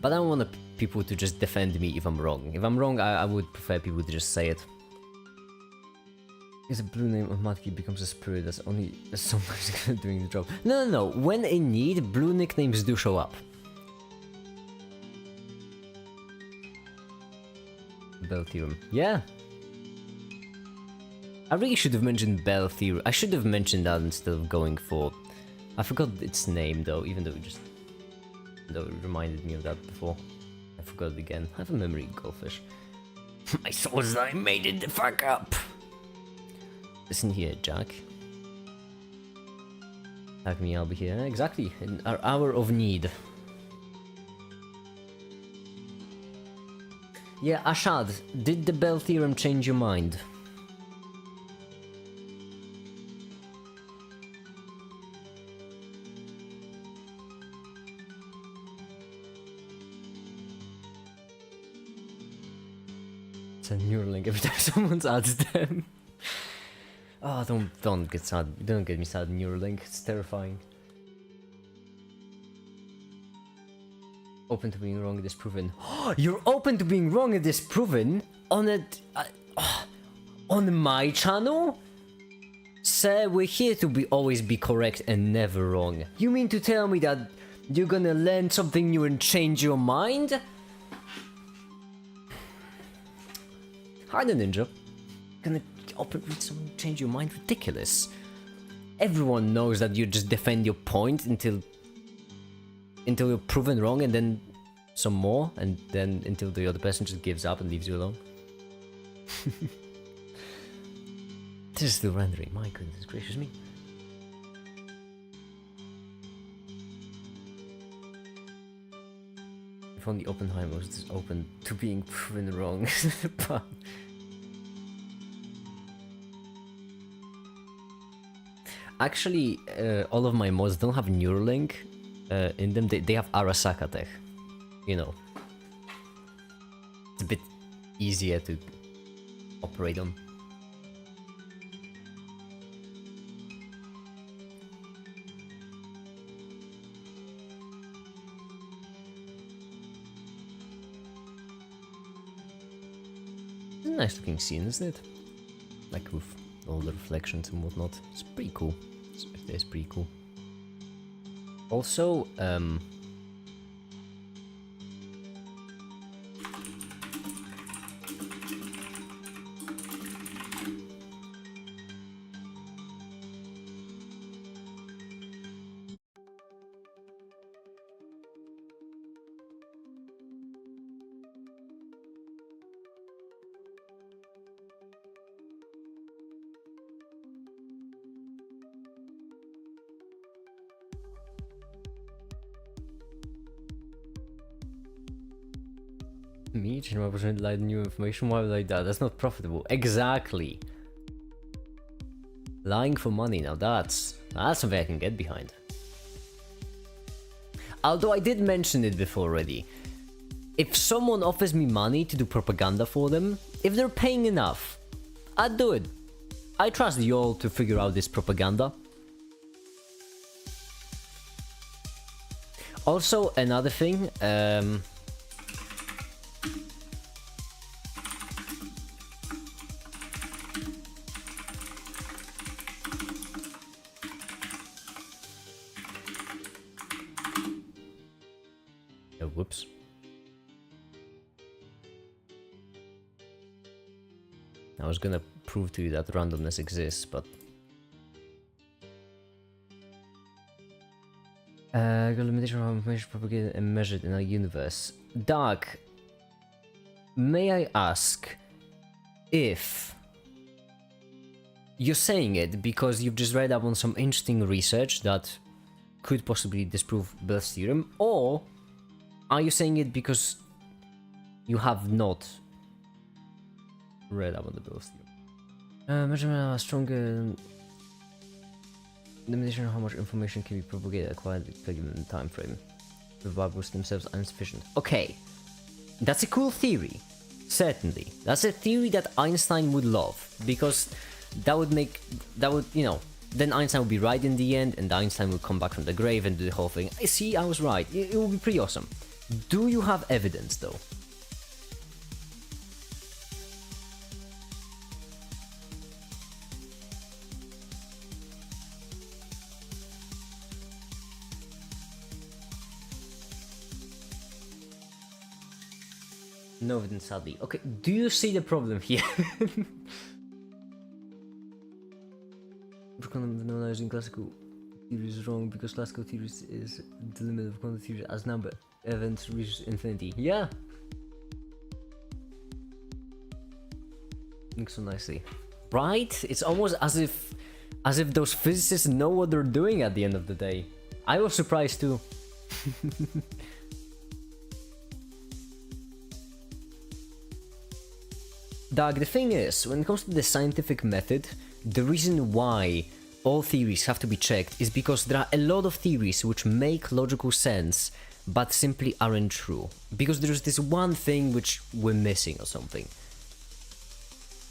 But I don't want people to just defend me if I'm wrong. If I'm wrong, I would prefer people to just say it. Is a blue name automatically becomes a spirit that's only sometimes doing the job. No, no, no. When in need, blue nicknames do show up. Bell Theorem. Yeah. I really should have mentioned Bell Theorem. I should have mentioned that instead of going for... I forgot its name though, even though it reminded me of that before. I forgot it again. I have a memory, goldfish. My source, I made it the fuck up! Listen here, Jack. Tag me, I'll be here. Exactly, in our hour of need. Yeah, Ashad, did the Bell Theorem change your mind? It's a Neuralink every time someone adds them. Oh, don't get sad. Don't get me sad, Neuralink. It's terrifying. Open to being wrong, disproven. You're open to being wrong and disproven on on my channel? Sir, we're here to always be correct and never wrong. You mean to tell me that you're gonna learn something new and change your mind? Hi, the ninja. Gonna read someone change your mind? Ridiculous. Everyone knows that you just defend your point until you're proven wrong, and then some more, and then until the other person just gives up and leaves you alone. This is still rendering. My goodness gracious me. If only Oppenheimer was just open to being proven wrong. But actually, all of my mods don't have Neuralink in them. They have Arasaka Tech. You know. It's a bit easier to operate on. It's a nice looking scene, isn't it? Like with all the reflections and whatnot. It's pretty cool. It's pretty cool. Also, me changing my opportunity to like new information. Why would I do that? That's not profitable. Exactly. Lying for money. Now that's something I can get behind. Although I did mention it before already. If someone offers me money to do propaganda for them, if they're paying enough, I'd do it. I trust you all to figure out this propaganda. Also, another thing, whoops. I was gonna prove to you that randomness exists, but Limitation of how information propagated and measured in our universe. Dark, may I ask if you're saying it because you've just read up on some interesting research that could possibly disprove Bell's theorem, or are you saying it because you have not read up on the Bell's theorem? Measurement of stronger limitation of how much information can be propagated acquired per given time frame. The bubbles themselves are insufficient. Okay, that's a cool theory. Certainly, that's a theory that Einstein would love, because that would, you know, then Einstein would be right in the end, and Einstein would come back from the grave and do the whole thing. See, I was right. It would be pretty awesome. Do you have evidence, though? No evidence, sadly. Okay, do you see the problem here? Analyzing classical theories is wrong because classical theories is the limit of quantum theory as number events reaches infinity. Yeah. Think so nicely. Right? It's almost as if those physicists know what they're doing at the end of the day. I was surprised too. Doug, the thing is, when it comes to the scientific method, the reason why all theories have to be checked is because there are a lot of theories which make logical sense but simply aren't true. Because there's this one thing which we're missing or something.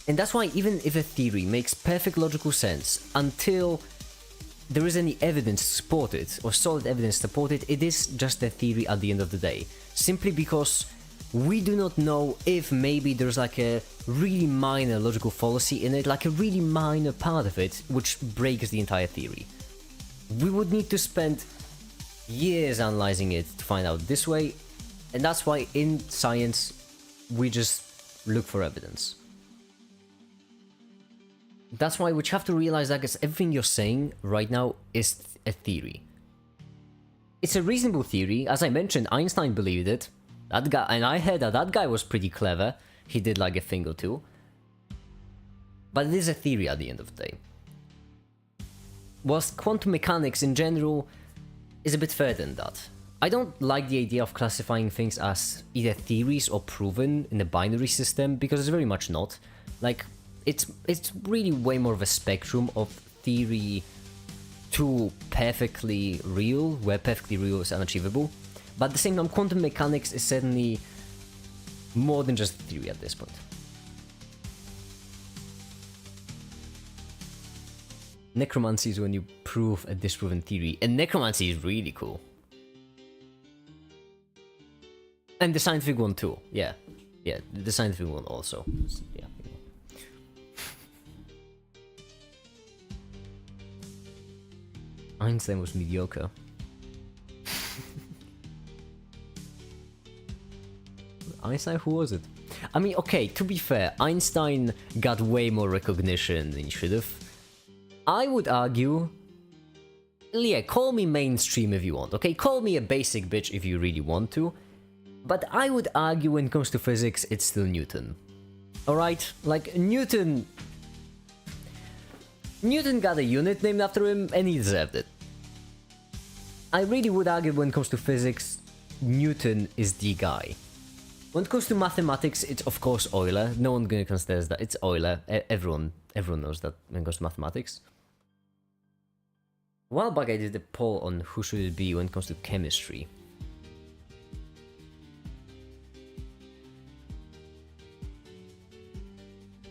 And that's why even if a theory makes perfect logical sense, until there is any evidence to support it, or solid evidence to support it, it is just a theory at the end of the day. Simply because we do not know if maybe there's like a really minor logical fallacy in it, like a really minor part of it, which breaks the entire theory. We would need to spend years analyzing it to find out this way, and that's why in science we just look for evidence. That's why we have to realize that everything you're saying right now is a theory. It's a reasonable theory. As I mentioned, Einstein believed it. That guy, and I heard that guy was pretty clever. He did like a thing or two. But it is a theory at the end of the day. Whilst quantum mechanics in general is a bit further than that. I don't like the idea of classifying things as either theories or proven in a binary system, because it's very much not. Like, it's really way more of a spectrum of theory to perfectly real, where perfectly real is unachievable. But at the same time, quantum mechanics is certainly more than just theory at this point. Necromancy is when you prove a disproven theory, and necromancy is really cool. And the scientific one too, yeah. Yeah, the scientific one also. Yeah. Einstein was mediocre. Einstein, who was it? I mean, okay, to be fair, Einstein got way more recognition than he should have. I would argue... Yeah, call me mainstream if you want, okay? Call me a basic bitch if you really want to. But I would argue when it comes to physics, it's still Newton. Alright? Like, Newton got a unit named after him, and he deserved it. I really would argue when it comes to physics, Newton is the guy. When it comes to mathematics, it's of course Euler. No one gonna consider that. It's Euler. Everyone knows that when it comes to mathematics. A while back I did a poll on who should it be when it comes to chemistry.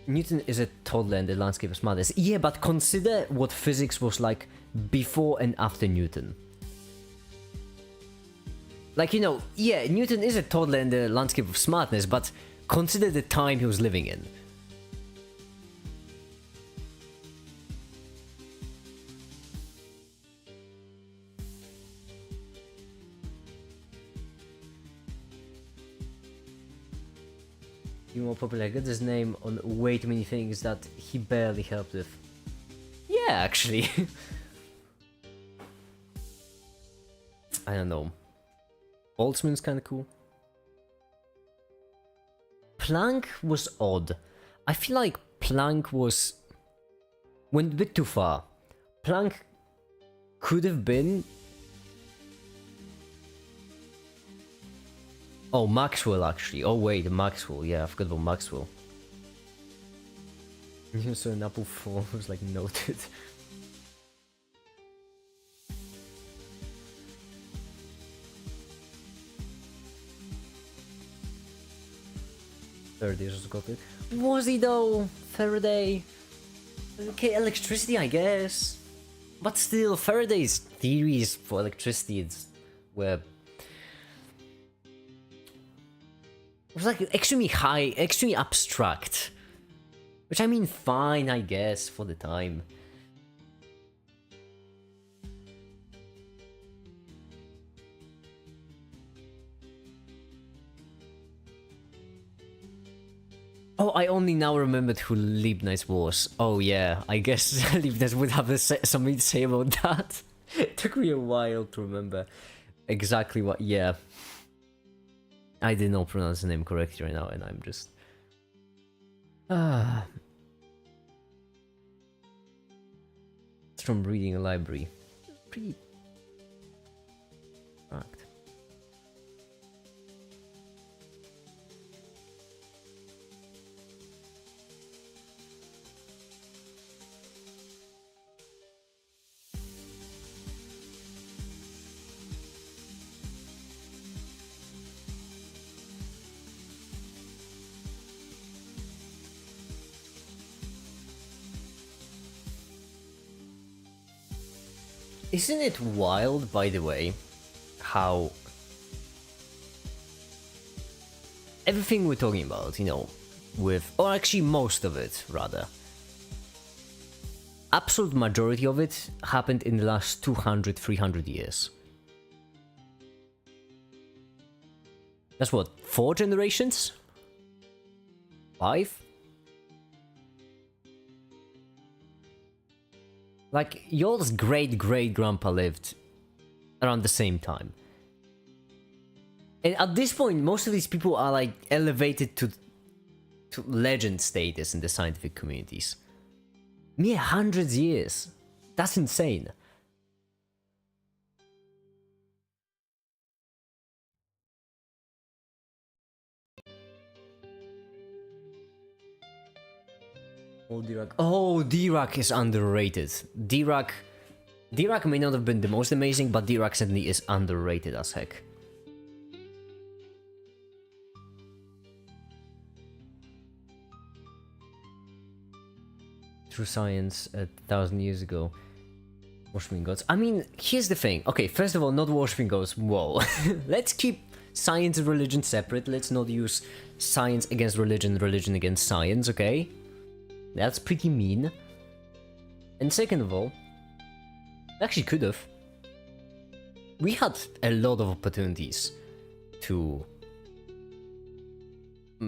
Newton is a toddler in the landscape of madness. Yeah, but consider what physics was like before and after Newton. Like, you know, yeah, Newton is a toddler in the landscape of smartness, but consider the time he was living in. Even more popular, I got his name on way too many things that he barely helped with. Yeah, actually. I don't know. Boltzmann's kind of cool. Planck was odd. I feel like Planck went a bit too far. Planck could have been... Oh, Maxwell actually. Oh wait, Maxwell. Yeah, I forgot about Maxwell. You saw an apple fall was like noted. Faraday also got it. Was he though? Faraday? Okay, electricity, I guess. But still, Faraday's theories for electricity were... It was like extremely high, extremely abstract. Which I mean, fine, I guess, for the time. Oh, I only now remembered who Leibniz was. Oh yeah, I guess Leibniz would have something to say about that. It took me a while to remember exactly what... Yeah. I did not pronounce the name correctly right now, and I'm just... It's from reading a library. Pretty... fact. Isn't it wild, by the way, how everything we're talking about, you know, or actually most of it, rather, absolute majority of it happened in the last 200, 300 years. That's what, 4 generations? 5? Like, yours great-great-grandpa lived around the same time. And at this point, most of these people are, like, elevated to legend status in the scientific communities. Mere hundreds of years. That's insane. Oh, Dirac. Oh, Dirac is underrated. Dirac may not have been the most amazing, but Dirac certainly is underrated as heck. True science 1,000 years ago. Worshipping gods. I mean, here's the thing. Okay, first of all, not worshipping gods. Whoa. Let's keep science and religion separate. Let's not use science against religion, religion against science, okay? That's pretty mean. And second of all, actually could have. We had a lot of opportunities to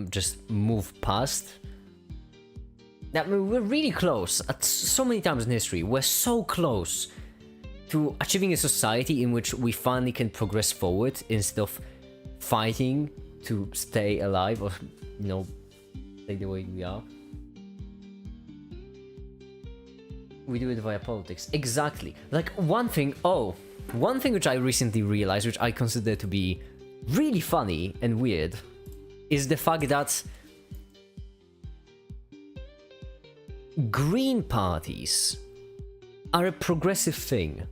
just move past. I mean, we're really close. At so many times in history, we're so close to achieving a society in which we finally can progress forward instead of fighting to stay alive or, you know, stay the way we are. We do it via politics. Exactly. Like, one thing which I recently realized, which I consider to be really funny and weird, is the fact that green parties are a progressive thing.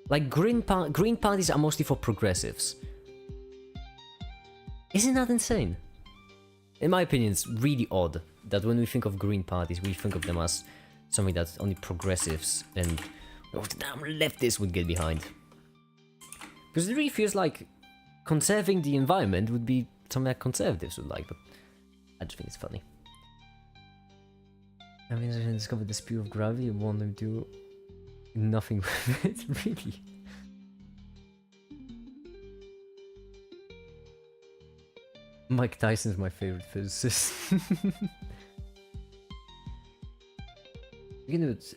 Like, green parties are mostly for progressives. Isn't that insane? In my opinion, it's really odd that when we think of green parties, we think of them as something that only progressives and the damn leftists would get behind. Because it really feels like conserving the environment would be something that conservatives would like, but I just think it's funny. I mean, I discovered the spear of gravity and want them to do nothing with it, really. Mike Tyson's my favorite physicist. We can do it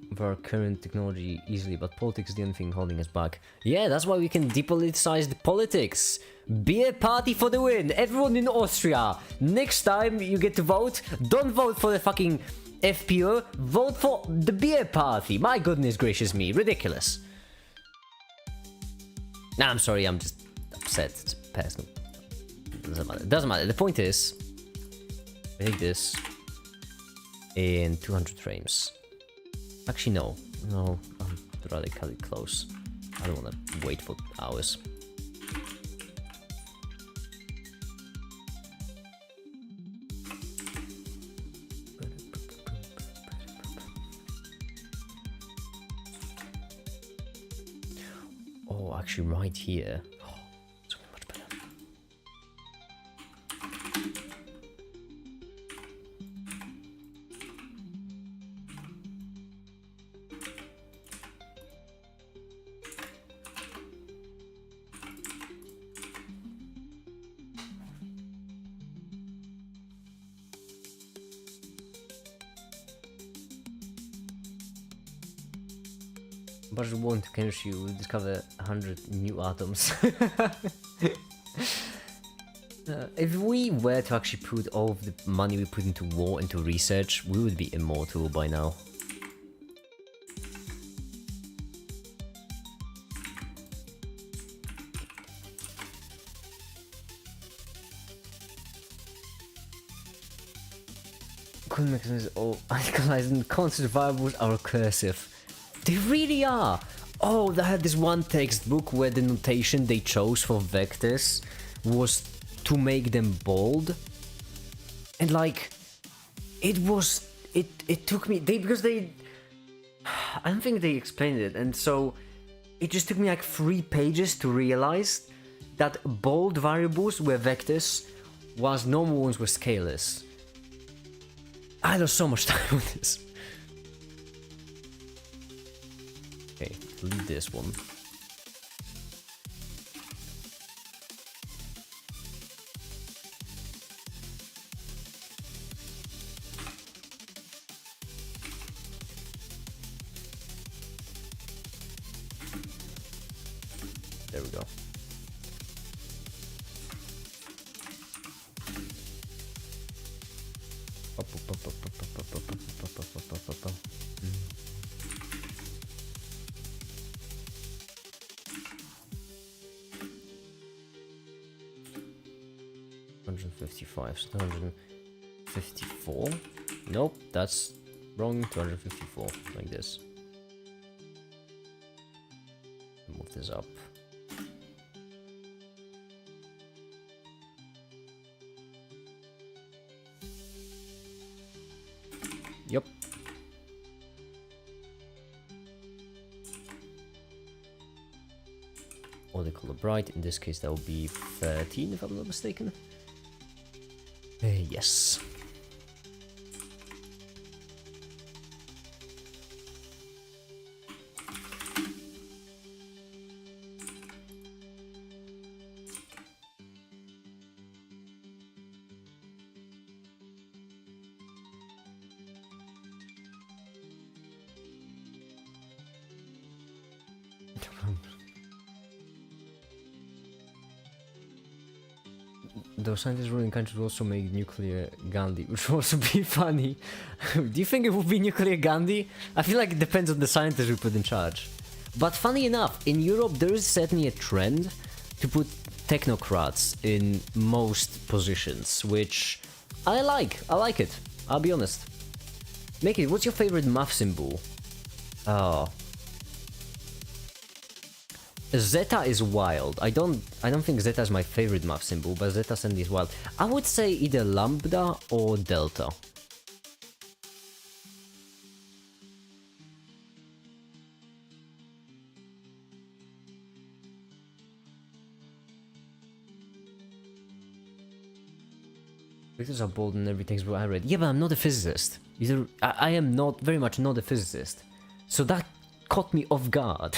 with our current technology easily, but politics is the only thing holding us back. Yeah, that's why we can depoliticize the politics. Beer party for the win! Everyone in Austria, next time you get to vote, don't vote for the fucking FPÖ, vote for the beer party. My goodness gracious me, ridiculous. Nah, I'm sorry, I'm just upset. It's personal. Doesn't matter. Doesn't matter. The point is, I take this in 200 frames. Actually, no. No, I'd rather cut it close. I don't want to wait for hours. Oh, actually, right here. Oh, it's gonna be much better. But you want to chemistry, you will discover 100 new atoms. If we were to actually put all of the money we put into war into research, we would be immortal by now. Cooling mechanisms all alkalized and constant variables are recursive. They really are! Oh, they had this one textbook where the notation they chose for vectors was to make them bold. And like, it took me, I don't think they explained it, and so it just took me like 3 pages to realize that bold variables were vectors, whilst normal ones were scalars. I lost so much time on this. Okay, delete this one. There we go. $155, 254. Nope, that's wrong. 254, like this. Move this up. Yep. Or the color bright. In this case, that will be 13, if I'm not mistaken. Yes. Those scientists ruling countries also make nuclear Gandhi, which would also be funny. Do you think it would be nuclear Gandhi? I feel like it depends on the scientists we put in charge. But funny enough, in Europe there is certainly a trend to put technocrats in most positions, which I like. I like it. I'll be honest. Make it. What's your favorite math symbol? Oh. Zeta is wild. I don't think Zeta is my favorite math symbol, but Zeta certainly is wild. I would say either lambda or delta. Vectors are bold in every textbook I read. Yeah, but I'm not a physicist. I am not, very much not a physicist. So that caught me off guard.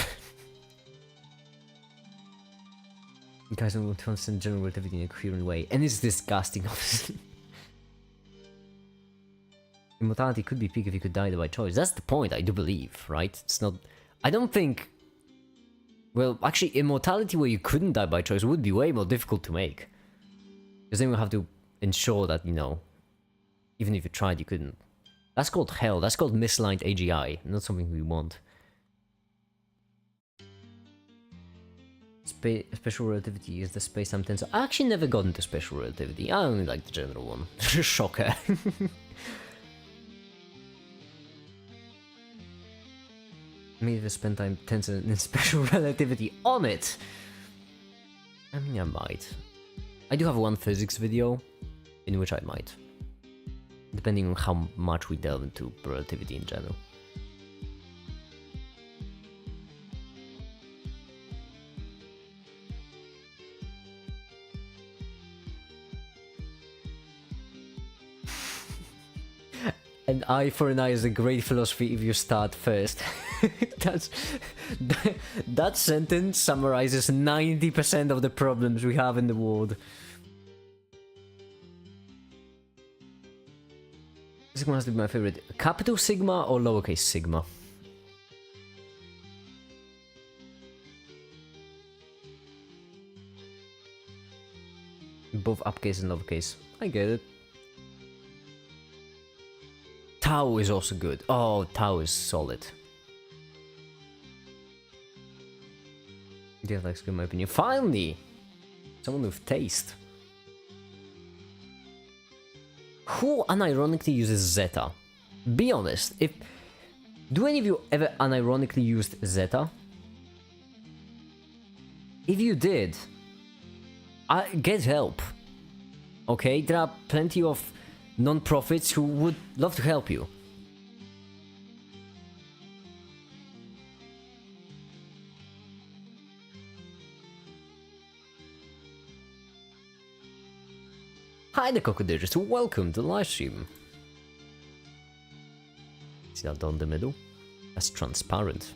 You guys don't want to understand general relativity in a coherent way, and it's disgusting, obviously. Immortality could be peak if you could die by choice. That's the point, I do believe, right? It's not... I don't think... Well, actually, immortality where you couldn't die by choice would be way more difficult to make. Because then you have to ensure that, you know, even if you tried, you couldn't. That's called hell. That's called misaligned AGI. Not something we want. Special relativity is the space-time tensor. I actually never got into special relativity. I only like the general one. Shocker. Maybe I spend time tensor in special relativity on it. I mean, I might. I do have one physics video in which I might. Depending on how much we delve into relativity in general. An eye for an eye is a great philosophy if you start first. That sentence summarizes 90% of the problems we have in the world. Sigma has to be my favorite. Capital Sigma or lowercase sigma? Both uppercase and lowercase. I get it. Tau is also good. Oh, Tau is solid. Do you have like in my opinion? Finally! Someone with taste. Who unironically uses Zeta? Be honest, do any of you ever unironically used Zeta? If you did, get help. Okay, there are plenty of non-profits who would love to help you. Hi the Crocodilers, welcome to the live stream. See that down the middle? That's transparent.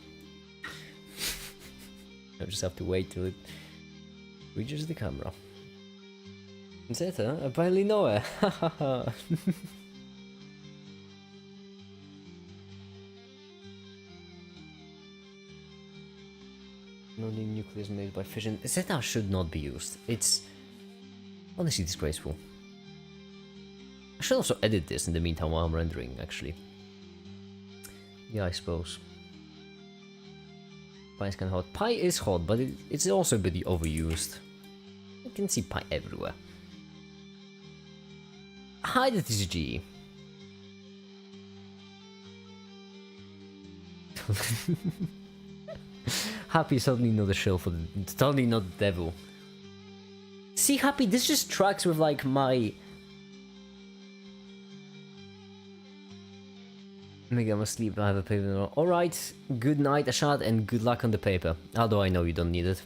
I just have to wait till it reaches the camera. Zeta? I barely know her. No new nucleus made by fission. Zeta should not be used. It's honestly disgraceful. I should also edit this in the meantime while I'm rendering, actually. Yeah, I suppose. Pi is kind of hot. Pi is hot, but it's also a bit overused. You can see pi everywhere. Hi, the TCG. Happy is totally not a shell for the... Totally not the devil. See, Happy, this just tracks with, like, my... Maybe I'm asleep, I have a paper. Alright, good night, Ashad, and good luck on the paper. Although I know you don't need it.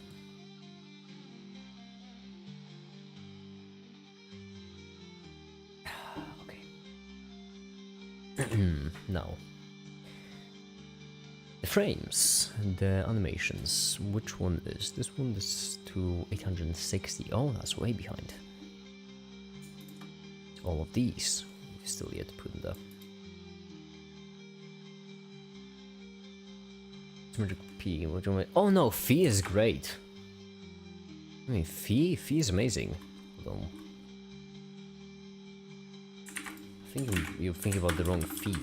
Okay. Now. The frames, the animations. Which one is? This one is to 860. Oh, that's way behind. All of these. We've still yet to put in there. P. Oh no, Fee is great. I mean, Fee is amazing. Hold on. I think you're thinking about the wrong Fee.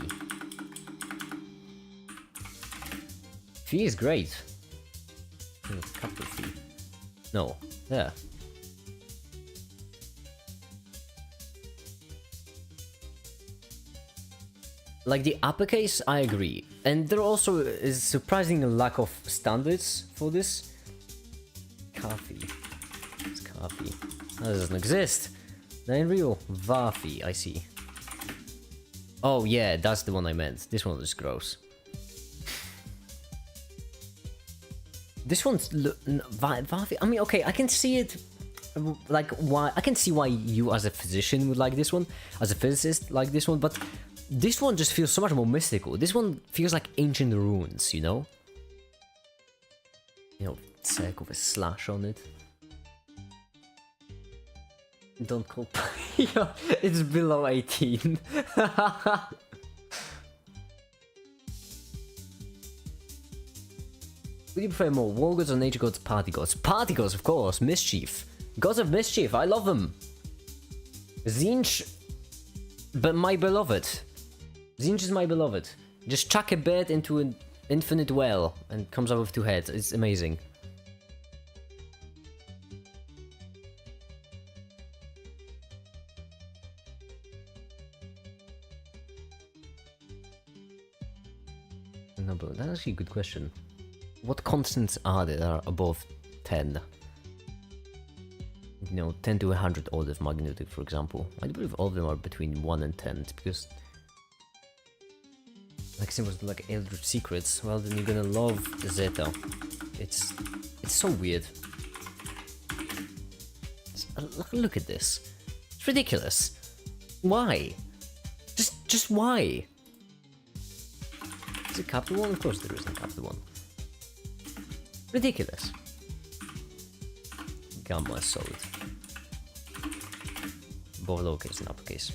Fee is great. Capital Fee. No, there. Like the uppercase, I agree. And there also is surprising lack of standards for this. Coffee. It's coffee. That doesn't exist. They're in real. Vafi, I see. Oh yeah, that's the one I meant. This one is gross. This one's Vafi. I mean, okay, I can see it. Like why? I can see why you, as a physician, would like this one, as a physicist, like this one, but. This one just feels so much more mystical. This one feels like ancient ruins, you know? You know, circle with a slash on it. Don't call... It's below 18. Would you prefer more war gods or nature gods? Party gods. Party gods, of course. Mischief. Gods of mischief. I love them. Zinch, but my beloved. Zinch is my beloved. Just chuck a bird into an infinite well and comes out with 2 heads. It's amazing. No, but that's actually a good question. What constants are there that are above 10? You know, 10 to 100 order of magnitude, for example. I believe all of them are between 1 and 10. It's because, like symbols like Eldritch Secrets, well then you're gonna love Zeta. It's so weird. Look at this. It's ridiculous. Why? Just why? Is it capital 1? Of course there isn't capital 1. Ridiculous. Gamma is solid. Both lowercase and uppercase.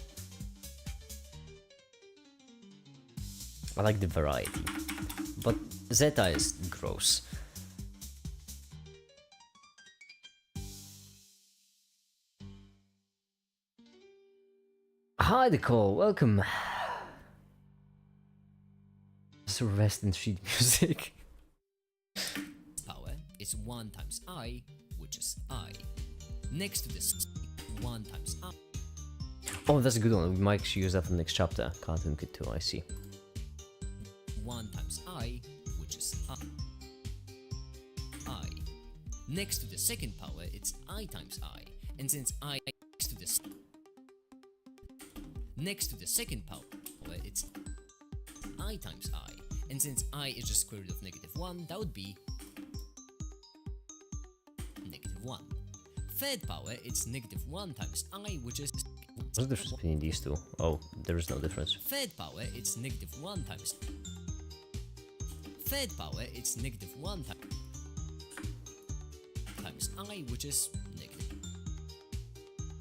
I like the variety. But Zeta is gross. Hi Nicole, welcome. So rest in sheet music. Power is 1 times I, which is I. Next to this, 1 times I. Oh, that's a good one. We might actually use that for the next chapter. Cartoon Kid 2, I see. 1 times I, which is I. Next to the second power, it's I times I. And since I next to the second power, it's I times I. And since I is just square root of -1, that would be -1. Third power, it's -1 times I, which is... What's the difference between these two? Oh, there is no difference. Third power, it's -1 times... Third power, it's -1 times I, which is negative.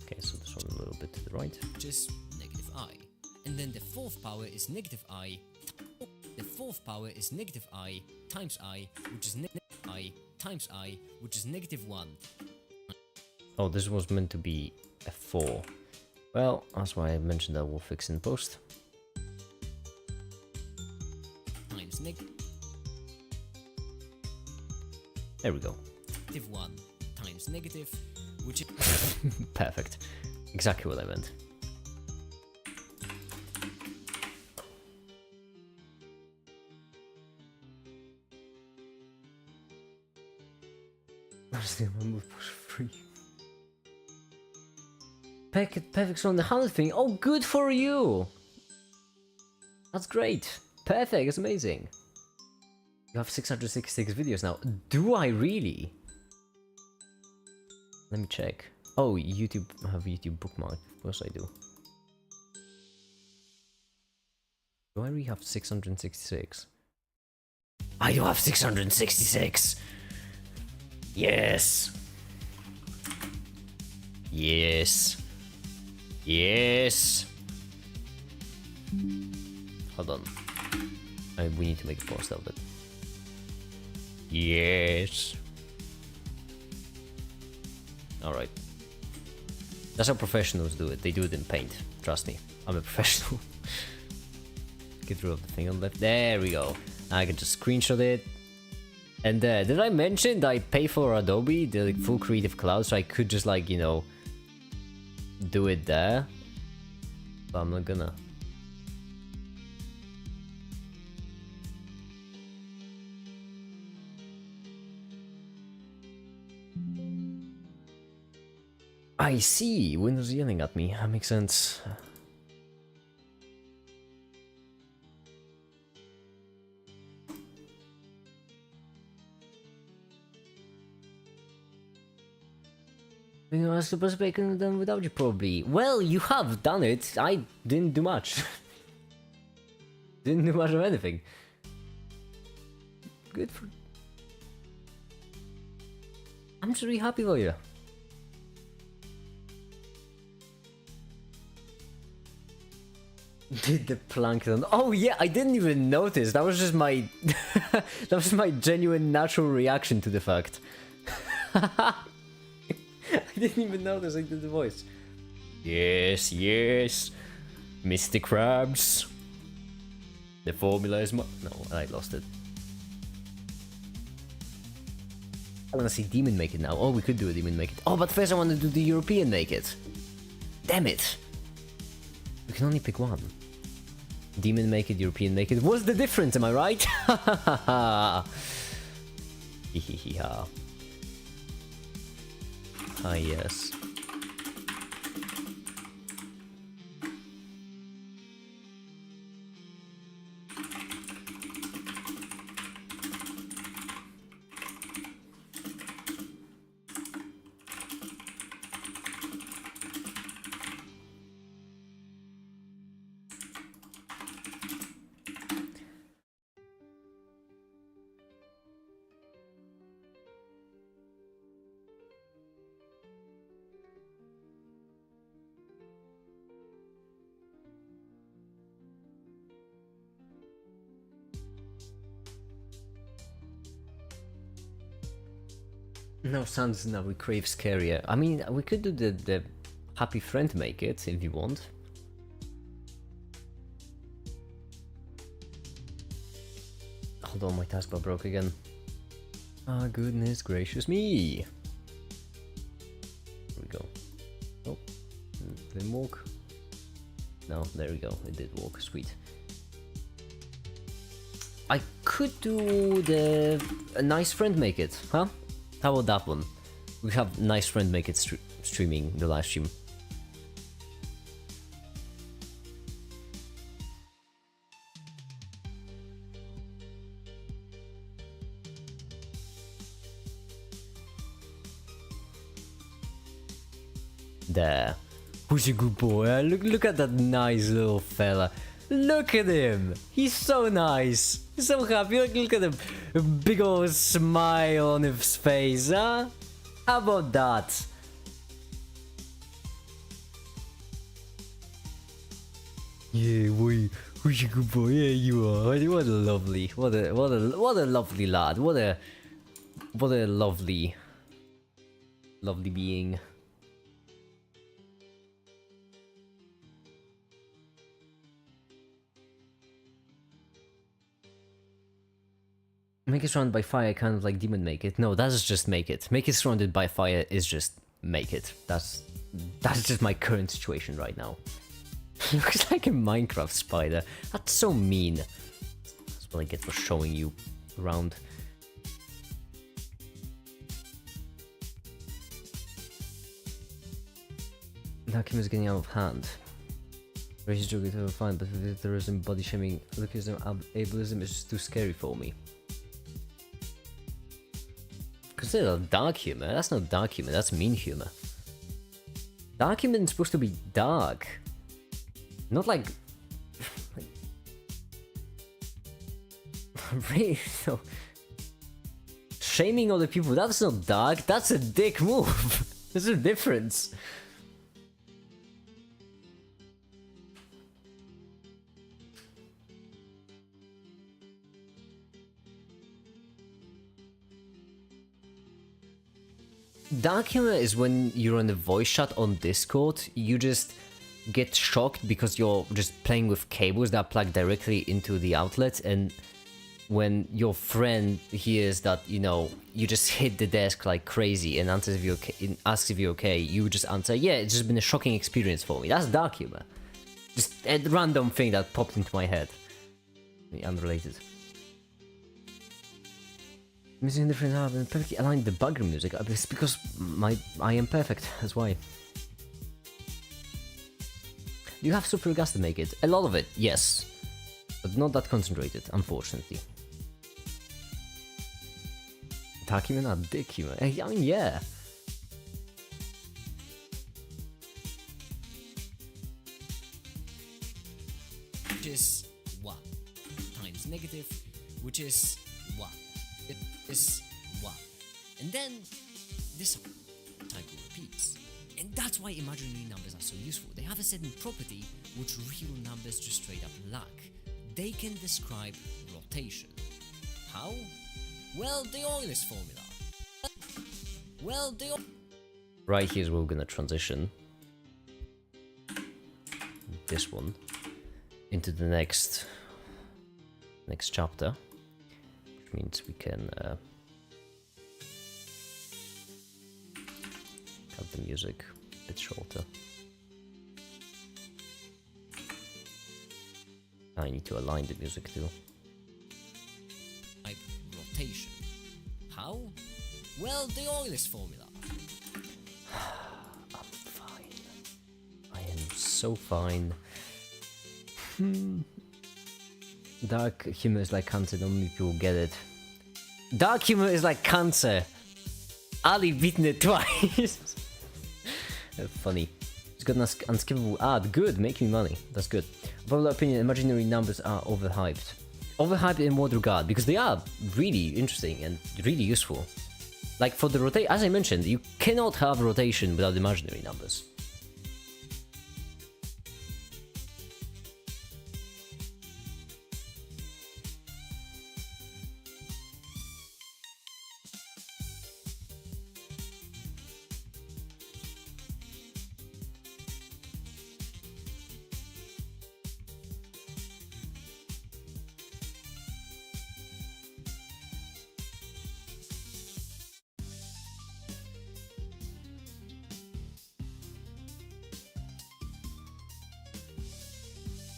Okay, so this one a little bit to the right. Which is -I. And then the fourth power is -I. The fourth power is -I times I, which is I times I, which is -1. Oh, this was meant to be a 4. Well, that's why I mentioned that we'll fix in post. Times There we go. -1 times negative, which is... Perfect. Exactly what I meant. Honestly, my move was free. Perfect's on the 100 thing. Oh, good for you! That's great. Perfect, it's amazing. You have 666 videos now. Do I really? Let me check. Oh, YouTube. I have YouTube bookmark. Of course I do. Do I really have 666? I do have 666! Yes! Yes! Yes! Hold on. We need to make a post of it. Yes! Alright. That's how professionals do it. They do it in paint. Trust me. I'm a professional. Get rid of the thing on the left. There we go. I can just screenshot it. And did I mention that I pay for Adobe, the like, full Creative Cloud, so I could just like, you know, do it there? But I'm not gonna. I see! Windows yelling at me. That makes sense. You know, I suppose I could have done without you, probably. Well, you have done it. I didn't do much. Didn't do much of anything. Good for... I'm just really happy for you. Did the plankton? Oh yeah, I didn't even notice. That was just my that was my genuine natural reaction to the fact. I didn't even notice I did the voice. Yes, yes, Mr. Krabs. The formula is no, I lost it. I wanna see Demon make it now. Oh, we could do a Demon make it. Oh, but first I want to do the European make it. Damn it. We can only pick one. Demon make it, European make it. What's the difference, am I right? Hihihiha. Ah, yes. No, sounds now we crave scarier. I mean, we could do the happy friend make it if you want. Hold on, my taskbar broke again. Ah, goodness gracious me! There we go. Oh, didn't walk. No, there we go. It did walk. Sweet. I could do a nice friend make it, huh? How about that one? We have nice friend make it streaming the live stream. There. Who's a good boy? Look at that nice little fella. Look at him. He's so nice. He's so happy. Look at him. A big old smile on his face, huh? How about that? Yeah, who's a good boy? Yeah, you are. What a lovely, what a lovely lad. What a lovely being. Make it surrounded by fire, kind of like Demon make it. No, that's just make it. Make it surrounded by fire is just make it. That's just my current situation right now. Looks like a Minecraft spider. That's so mean. That's what I get for showing you around. That game is getting out of hand. Racist joke is fine, but terrorism, body shaming, lookism, ableism is just too scary for me. Consider that dark humor. That's not dark humor, that's mean humor. Dark humor is supposed to be dark. Not like... really, no. Shaming other people, that's not dark, that's a dick move. There's a difference. Dark humor is when you're on a voice chat on Discord, you just get shocked because you're just playing with cables that plug directly into the outlet, and when your friend hears that, you know, you just hit the desk like crazy and asks if you're okay, you just answer, yeah, it's just been a shocking experience for me. That's dark humor. Just a random thing that popped into my head. Unrelated. Missing different art and perfectly aligned debugger music. It's because I am perfect, that's why. Do you have super gas to make it? A lot of it, yes. But not that concentrated, unfortunately. Dark humor, not dick humor. I mean, yeah. Which is 1 times negative, which is 1. It is 1. And then this cycle repeats. And that's why imaginary numbers are so useful. They have a certain property which real numbers just straight up lack. They can describe rotation. How? Well, the Euler's formula. Right here's where we're gonna transition this one into the next chapter, which means we can cut the music a bit shorter. I need to align the music too. Type rotation. How? Well, the Euler's formula. I'm fine. I am so fine. Dark humor is like cancer, not many people get it. Dark humor is like cancer. Ali beaten it twice. Funny. It's got an unskippable ad. Good, make me money. That's good. Popular opinion, imaginary numbers are overhyped. Overhyped in what regard? Because they are really interesting and really useful. Like for the rotation, as I mentioned, you cannot have rotation without imaginary numbers.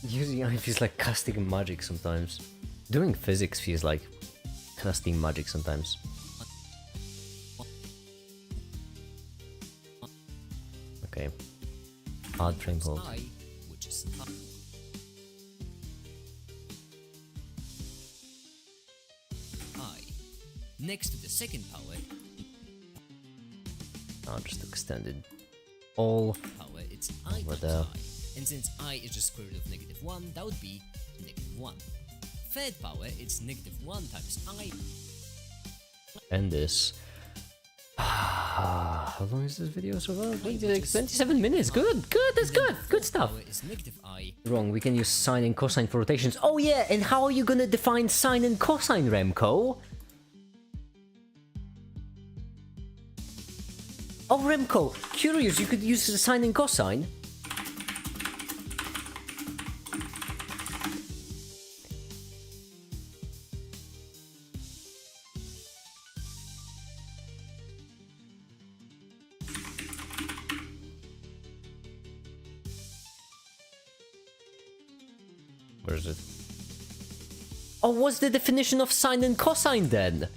Using AI feels like casting magic sometimes. Doing physics feels like casting magic sometimes. Okay. Hard frame hold. I, which is I. Next to the second power I'll just extend it all it's I over times there. I. And since I is just square root of -1, that would be -1. Third power, it's -1 times I. And this. How long is this video so far? 27 minutes. Good, that's good. Good stuff. Power is -I. Wrong, we can use sine and cosine for rotations. Oh yeah, and how are you gonna define sine and cosine, Remco? Oh, Remco, curious, you could use the sine and cosine? Where is it? Oh, what's the definition of sine and cosine then?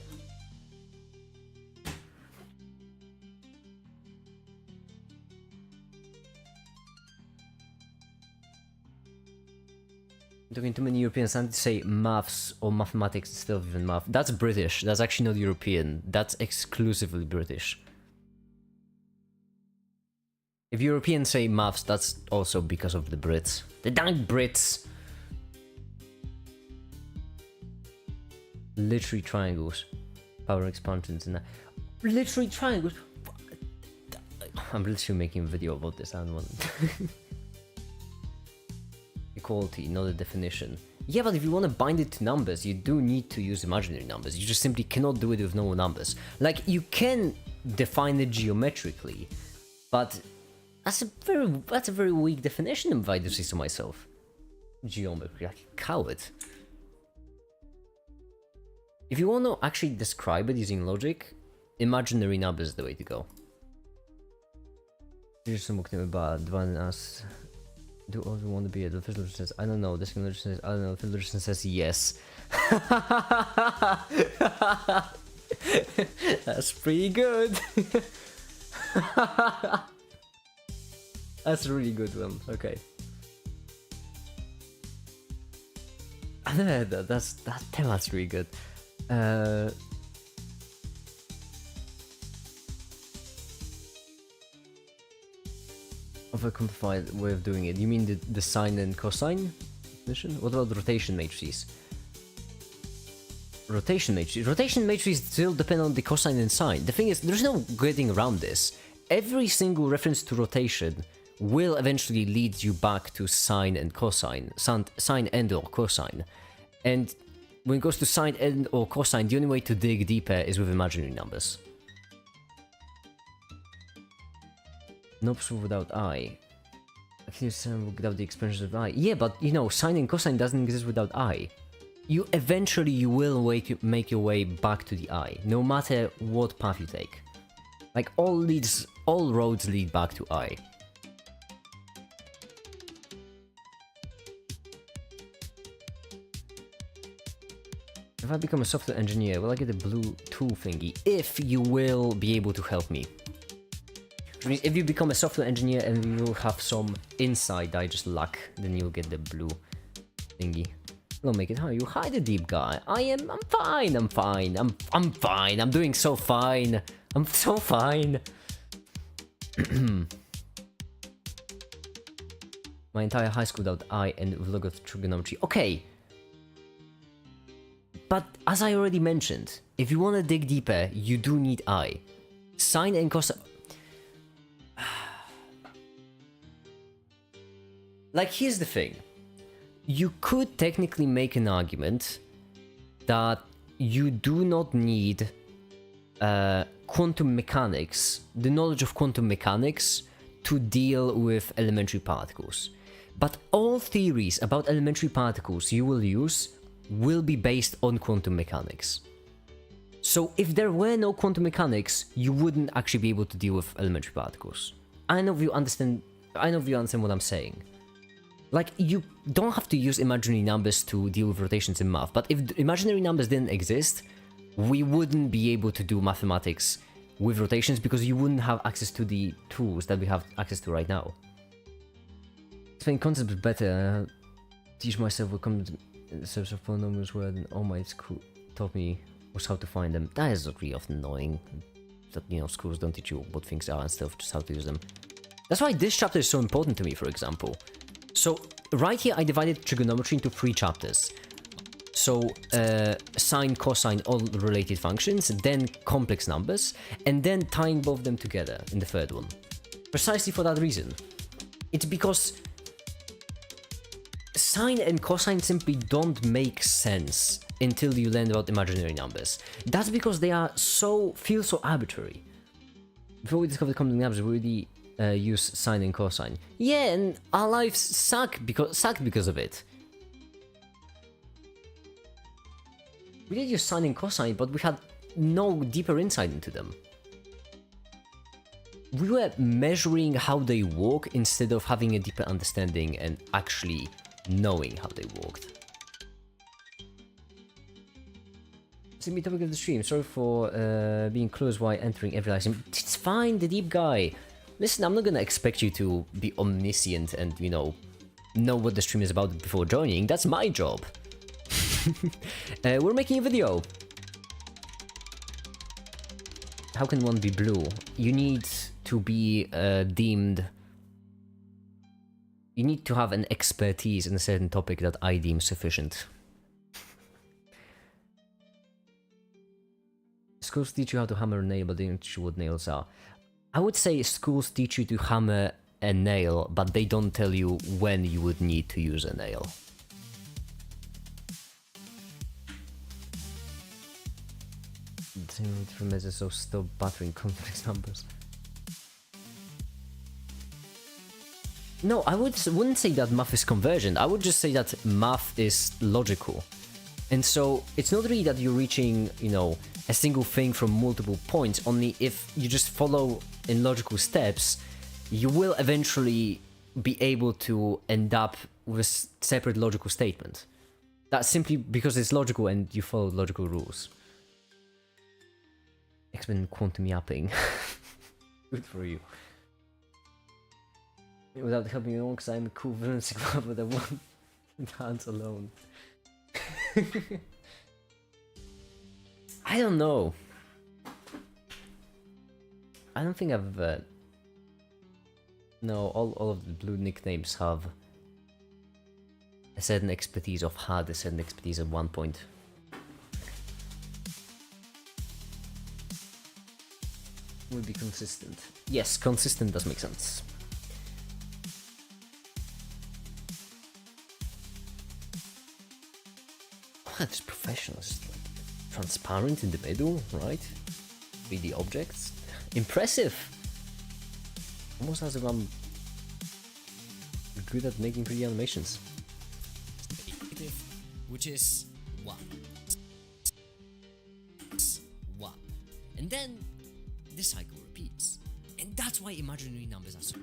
Talking too many Europeans, I need to say maths or mathematics instead of even math. That's British. That's actually not European. That's exclusively British. If Europeans say maths, that's also because of the Brits. The dang Brits! Literary triangles. Power expansions and that. Literary triangles? I'm literally making a video about this. I don't want equality, not a definition. Yeah, but if you want to bind it to numbers, you do need to use imaginary numbers. You just simply cannot do it with normal numbers. Like, you can define it geometrically, but that's a very weak definition if I do say so myself. Geometry, like a coward. If you want to actually describe it using logic, imaginary numbers is the way to go. Do also want to be a philosopher says, I don't know, this philosopher says, I don't know, the philosopher says yes. That's pretty good. That's a really good one, okay. That's really good. Of a simplified way of doing it. You mean the sine and cosine definition? What about rotation matrices? Rotation matrices still depend on the cosine and sine. The thing is, there's no getting around this. every single reference to rotation will eventually lead you back to sine and cosine, sine and or cosine. And when it goes to sine and or cosine, the only way to dig deeper is with imaginary numbers. No proof without I. Without the expressions of I. Yeah, but you know, sine and cosine doesn't exist without I. You eventually will make your way back to the I, no matter what path you take. Like all roads lead back to I. If I become a software engineer, will I get a blue tool thingy? If you will be able to help me. Which means if you become a software engineer and you have some insight that I just lack, then you'll get the blue thingy. Don't make it hard. You hide the deep guy. I'm fine. I'm fine. I'm doing so fine. I'm so fine. My entire high school without I and with log of trigonometry. Okay. But as I already mentioned, if you want to dig deeper, you do need I. Sine and cosine. Like, here's the thing. You could technically make an argument that you do not need quantum mechanics, the knowledge of quantum mechanics, to deal with elementary particles. But all theories about elementary particles you will use will be based on quantum mechanics. So if there were no quantum mechanics, you wouldn't actually be able to deal with elementary particles. I know if you understand what I'm saying. Like, you don't have to use imaginary numbers to deal with rotations in math, but if imaginary numbers didn't exist, we wouldn't be able to do mathematics with rotations because you wouldn't have access to the tools that we have access to right now. Explain concepts better, teach myself what comes in the service of polynomials where all my school taught me was how to find them. That is really often annoying, that, you know, schools don't teach you what things are and stuff, just how to use them. That's why this chapter is so important to me, for example. So, right here I divided trigonometry into 3 chapters. So, sine, cosine, all related functions, then complex numbers, and then tying both of them together in the third one. Precisely for that reason. It's because sine and cosine simply don't make sense until you learn about imaginary numbers. That's because they are feel so arbitrary. Before we discovered complex numbers, we already use sine and cosine. Yeah, and our lives sucked because of it. We did use sine and cosine, but we had no deeper insight into them. We were measuring how they work instead of having a deeper understanding and actually knowing how they worked. It's the topic of the stream. Sorry for being close while entering every live stream. It's fine, the deep guy. Listen, I'm not gonna expect you to be omniscient and, you know what the stream is about before joining. That's my job. We're making a video. How can one be blue? You need to be deemed... You need to have an expertise in a certain topic that I deem sufficient. Schools teach you how to hammer a nail, but they don't teach you what nails are. I would say schools teach you to hammer a nail, but they don't tell you when you would need to use a nail. Different measures, so stop battering complex numbers. No, I wouldn't say that math is convergent. I would just say that math is logical. And so it's not really that you're reaching, a single thing from multiple points, only if you just follow in logical steps, you will eventually be able to end up with a separate logical statement. That's simply because it's logical and you follow logical rules. Explain quantum yapping. Good for you. Without helping you, because I'm a cool villain Sigma, but I want dance alone. I don't know. I don't think I've... No, all of the blue nicknames have a certain expertise of had a certain expertise at one point. Will be consistent. Yes, consistent does make sense. Ah, this professional is like transparent in the middle, right? 3D objects. Impressive! Almost as if I'm good at making 3D animations. Negative, which is 1. 1. And then the cycle repeats. And that's why imaginary numbers are so...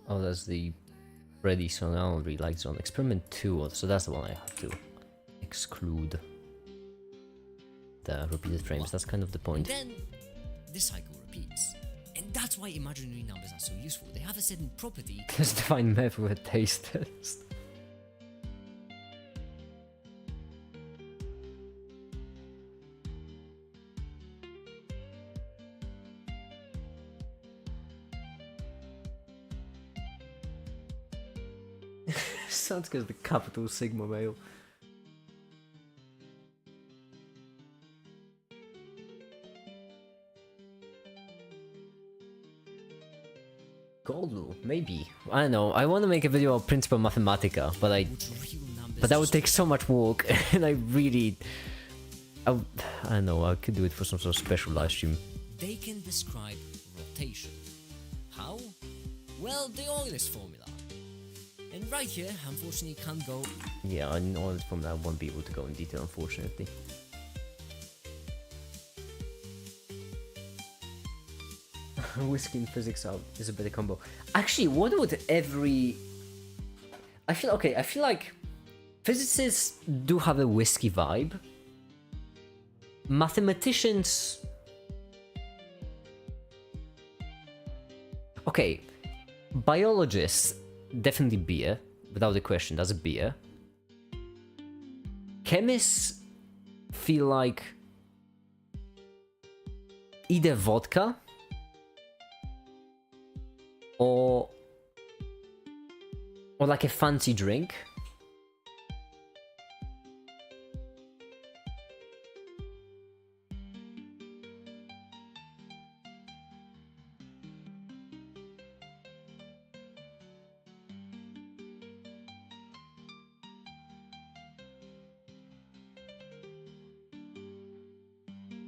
Oh, that's the ready, so now I'll read lights on. Experiment 2, so that's the one I have to exclude. The repeated frames, that's kind of the point. And then the cycle repeats. And that's why imaginary numbers are so useful. They have a certain property. Let's define math with a taste test. Sounds like the capital Sigma male. Goldlu, maybe. I don't know. I want to make a video of Principia Mathematica, but that would take so much work, and I really, I don't know. I could do it for some sort of special live stream. They can describe rotation. How? Well, the Euler's formula. And right here, unfortunately, can't go. Yeah, I know this formula. I won't be able to go in detail, unfortunately. Whiskey and physics is a better combo. Actually, what would every... I feel like physicists do have a whiskey vibe. Mathematicians... Okay, biologists, definitely beer, without a question, that's a beer. Chemists feel like either vodka or like a fancy drink.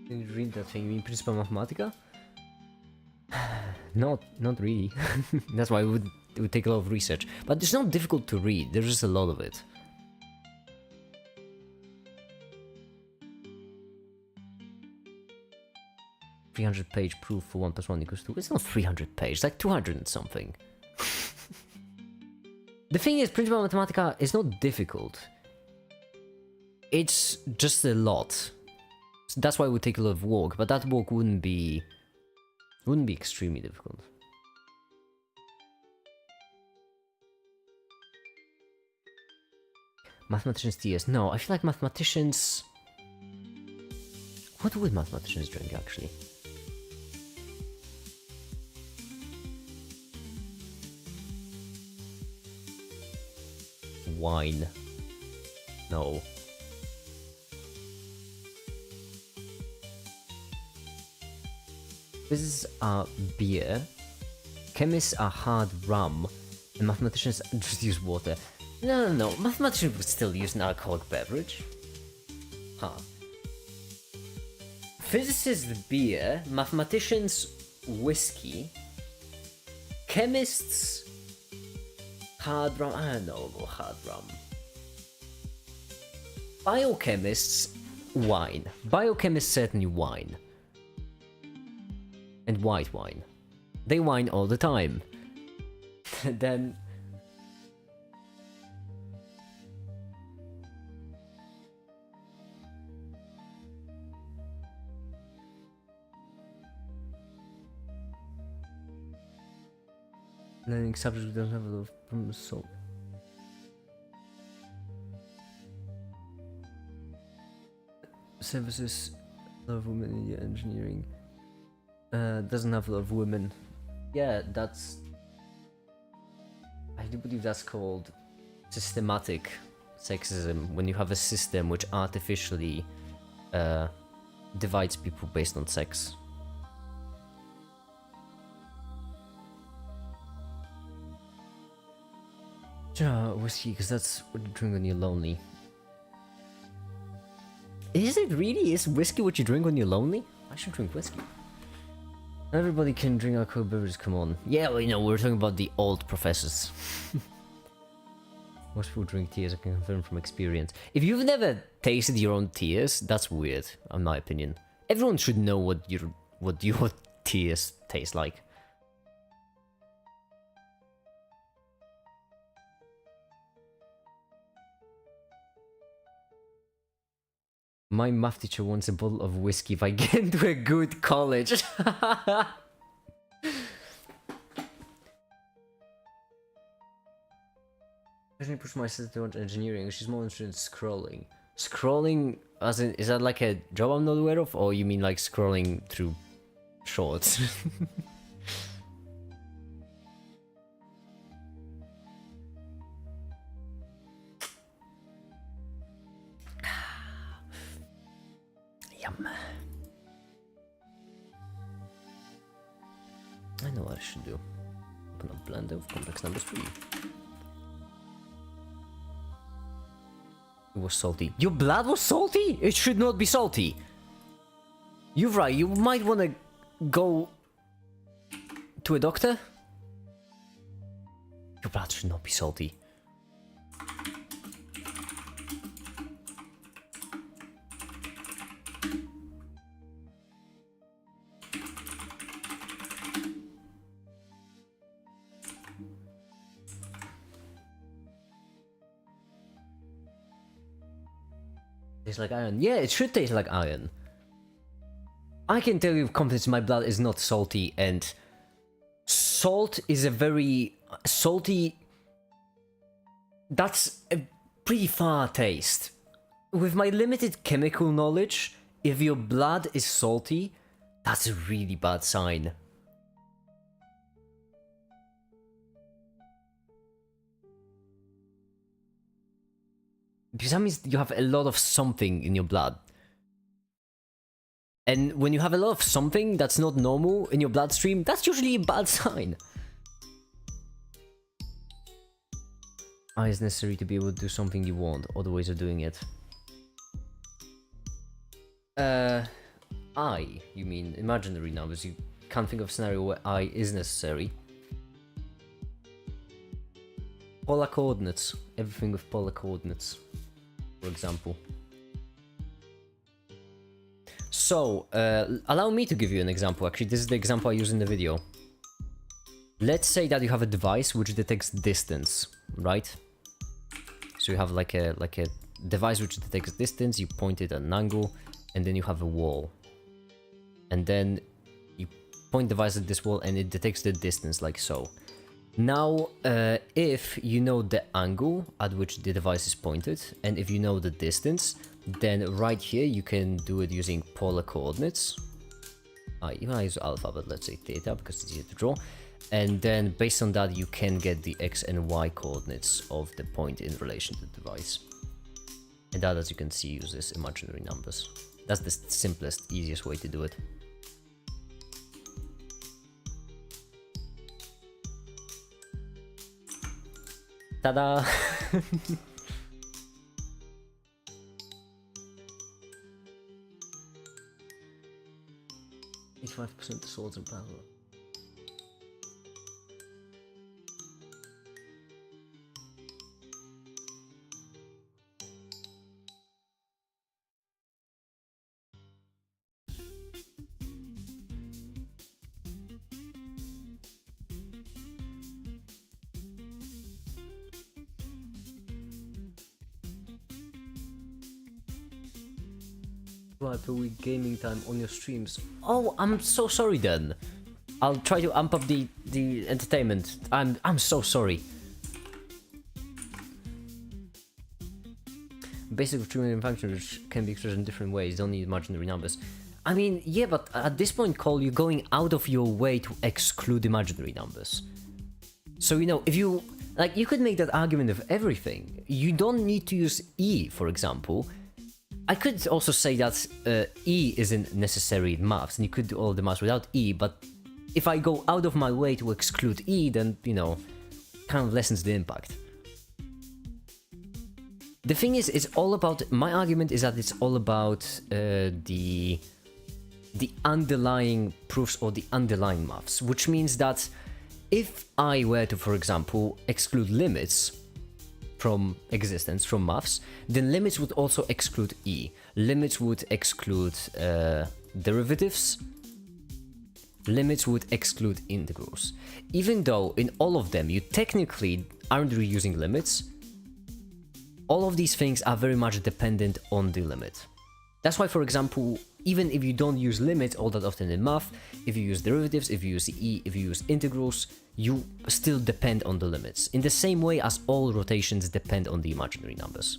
Didn't read that thing. You mean Principia Mathematica? Not really. That's why it would take a lot of research. But it's not difficult to read. There's just a lot of it. "300-page proof for 1 + 1 = 2. It's not 300 pages. It's like 200 and something. The thing is, Principia Mathematica is not difficult. It's just a lot. So that's why it would take a lot of work, but that work wouldn't be extremely difficult. Mathematicians TS. No, I feel like mathematicians... What would mathematicians drink, actually? Wine. No. Physicists are beer, chemists are hard rum, and mathematicians just use water. No. Mathematicians would still use an alcoholic beverage. Huh. Physicists beer, mathematicians whiskey, chemists hard rum. I don't know about hard rum. Biochemists wine. Biochemists certainly wine. And white wine. They whine all the time. Then... Learning subjects we don't have a lot of problems solved. Services, a lot of women in engineering. Doesn't have a lot of women. Yeah, that's I do believe that's called systematic sexism, when you have a system which artificially divides people based on sex. Whiskey, because that's what you drink when you're lonely. Is it really? Is whiskey what you drink when you're lonely? I should drink whiskey. Everybody can drink alcoholic beverages, come on. Yeah, well, you know, we're talking about the old professors. Most people drink tears, I can confirm from experience. If you've never tasted your own tears, that's weird, in my opinion. Everyone should know what your tears taste like. My math teacher wants a bottle of whiskey if I get into a good college. I didn't push my sister towards engineering. She's more interested in scrolling. Scrolling, as in, is that like a job I'm not aware of, or you mean like scrolling through shorts? Yum. I know what I should do. Open a blender of complex numbers 3. It was salty. Your blood was salty? It should not be salty. You're right, you might want to go to a doctor. Your blood should not be salty. Tastes like iron. Yeah, it should taste like iron. I can tell you with confidence my blood is not salty, and salt is a very salty. That's a pretty far taste. With my limited chemical knowledge, if your blood is salty, that's a really bad sign. Because that means you have a lot of something in your blood. And when you have a lot of something that's not normal in your bloodstream, that's usually a bad sign. I is necessary to be able to do something you want, other ways of doing it. I, you mean imaginary numbers. You can't think of a scenario where I is necessary. Polar coordinates. Everything with polar coordinates, for example. So, allow me to give you an example. Actually, this is the example I use in the video. Let's say that you have a device which detects distance, right? So you have like a device which detects distance, you point it at an angle, and then you have a wall. And then you point the device at this wall and it detects the distance, like so. Now, if you know the angle at which the device is pointed, and if you know the distance, then right here you can do it using polar coordinates. Even I use alphabet, let's say theta, because it's easier to draw. And then based on that, you can get the x and y coordinates of the point in relation to the device. And that, as you can see, uses imaginary numbers. That's the simplest, easiest way to do it. Ta-da! 85% of swords and battle. Per week gaming time on your streams. Oh, I'm so sorry then. I'll try to amp up the entertainment. I'm so sorry. Basic retrieval function which can be expressed in different ways, don't need imaginary numbers. I mean, yeah, but at this point, Cole, you're going out of your way to exclude imaginary numbers. So, you know, if you Like, you could make that argument of everything. You don't need to use E, for example. I could also say that E isn't necessary in maths, and you could do all the maths without E, but if I go out of my way to exclude E, then, you know, kind of lessens the impact. The thing is, it's all about, my argument is that it's all about the underlying proofs or the underlying maths, which means that if I were to, for example, exclude limits from existence, from maths, then limits would also exclude E. Limits would exclude derivatives. Limits would exclude integrals. Even though in all of them you technically aren't really using limits, all of these things are very much dependent on the limit. That's why, for example, even if you don't use limits all that often in math, if you use derivatives, if you use E, if you use integrals, you still depend on the limits, in the same way as all rotations depend on the imaginary numbers.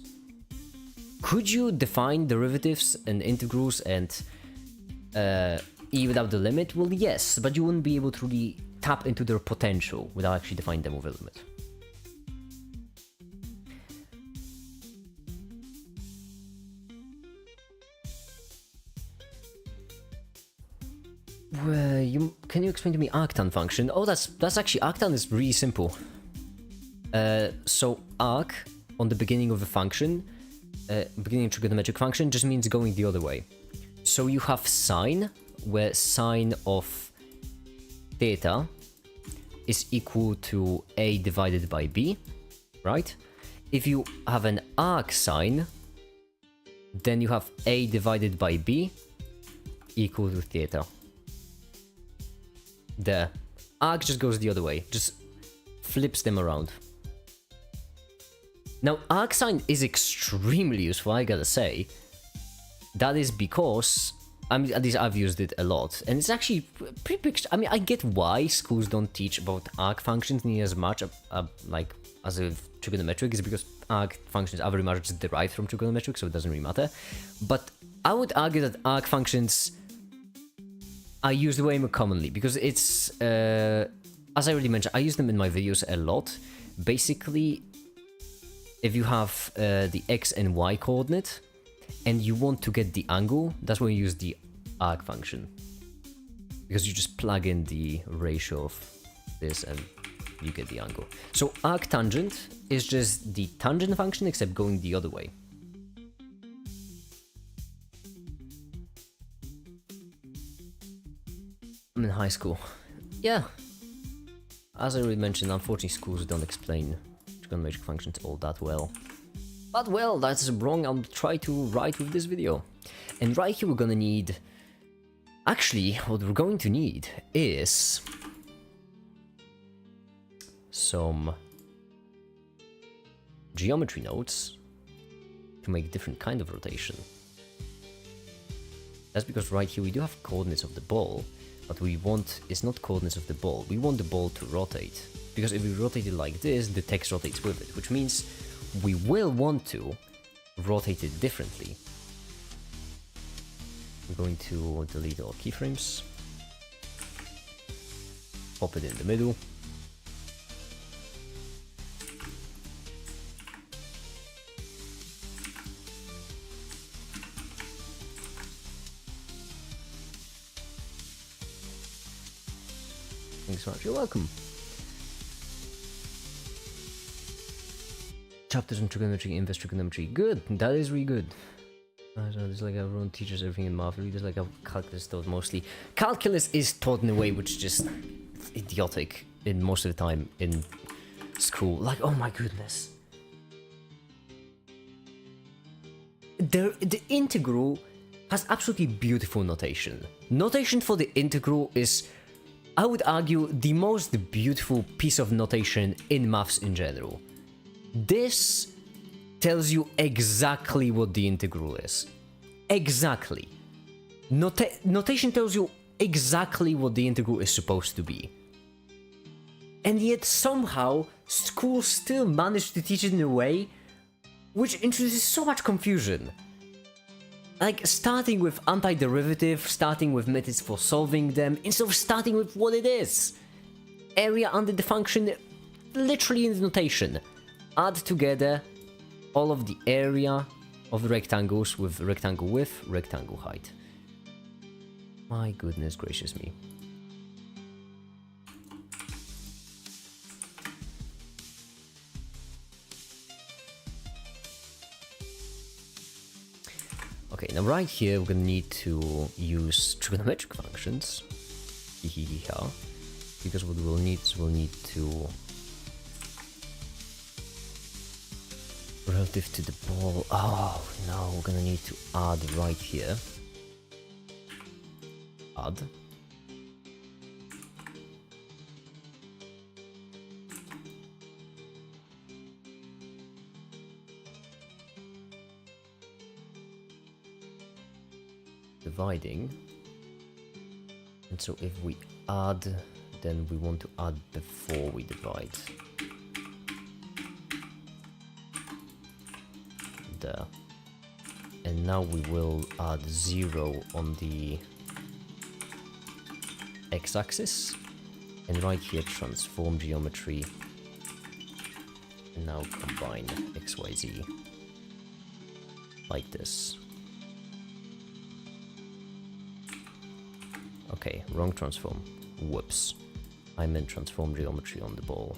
Could you define derivatives and integrals and E without the limit? Well, yes, but you wouldn't be able to really tap into their potential without actually defining them with a limit. Can you explain to me arctan function? Oh, that's actually, arctan is really simple. So arc on the beginning of a function, beginning of trigonometric function, just means going the other way. So you have sine, where sine of theta is equal to a divided by b, right? If you have an arc sine, then you have a divided by b equal to theta. The arc just goes the other way, just flips them around. Now, arc sine is extremely useful, I gotta say. That is because, I mean, at least I've used it a lot, and it's actually pretty big. I mean, I get why schools don't teach about arc functions near as much, like, as a trigonometric, is because arc functions are very much just derived from trigonometric, so it doesn't really matter. But I would argue that arc functions are used way more commonly, because it's, as I already mentioned, I use them in my videos a lot. Basically, if you have the x and y coordinate, and you want to get the angle, that's when you use the arc function. Because you just plug in the ratio of this and you get the angle. So arctangent is just the tangent function, except going the other way. I'm in high school. Yeah. As I already mentioned, unfortunately schools don't explain trigonometric functions all that well. But well, that's wrong, I'll try to write with this video. And right here we're gonna need... Actually, what we're going to need is... some geometry nodes to make different kind of rotation. That's because right here we do have coordinates of the ball, but we want is not coordinates of the ball, we want the ball to rotate. Because if we rotate it like this, the text rotates with it, which means we will want to rotate it differently. I'm going to delete all keyframes, pop it in the middle. Thanks so much, you're welcome. Chapters on trigonometry, inverse trigonometry. Good, that is really good. It's like everyone teaches everything in math, really just like how calculus is taught mostly. Calculus is taught in a way which is just idiotic in most of the time in school. Like, oh my goodness. The integral has absolutely beautiful notation. Notation for the integral is, I would argue, the most beautiful piece of notation in maths in general. This tells you exactly what the integral is. Exactly. Notation tells you exactly what the integral is supposed to be. And yet somehow schools still manage to teach it in a way which introduces so much confusion. Like, starting with antiderivative, starting with methods for solving them, instead of starting with what it is. Area under the function literally in the notation. Add together all of the area of the rectangles with rectangle width, rectangle height. My goodness gracious me. Okay, now right here we're gonna need to use trigonometric functions. Because what we'll need is we'll need to, relative to the ball, oh no, we're gonna need to add right here. Add. Dividing. And so if we add, then we want to add before we divide. There. And now we will add 0 on the x-axis. And right here transform geometry. And now combine x, y, z. Like this. Okay, wrong transform. Whoops. I meant transform geometry on the ball.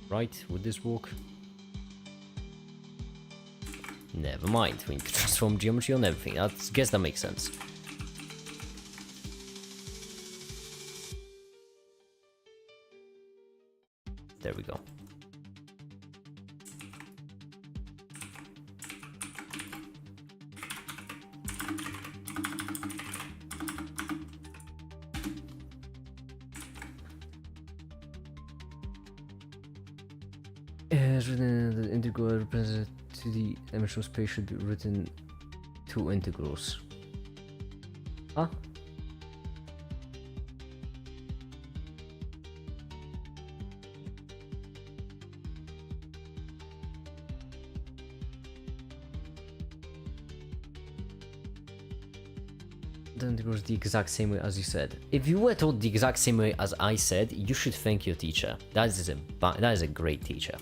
Right, would this work? Never mind, we need to transform geometry on everything. I guess that makes sense. There we go. The integral represented to the dimensional space should be written two integrals. Huh? The integral is the exact same way as you said. If you were taught the exact same way as I said, you should thank your teacher. That is a great teacher.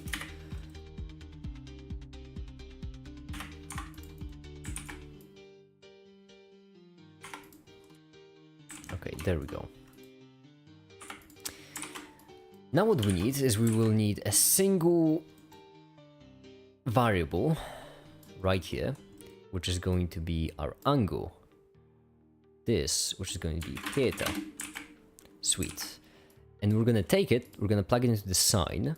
Okay, there we go. Now what we need is we will need a single variable right here, which is going to be our angle. This, which is going to be theta. Sweet. And we're gonna take it, we're gonna plug it into the sine.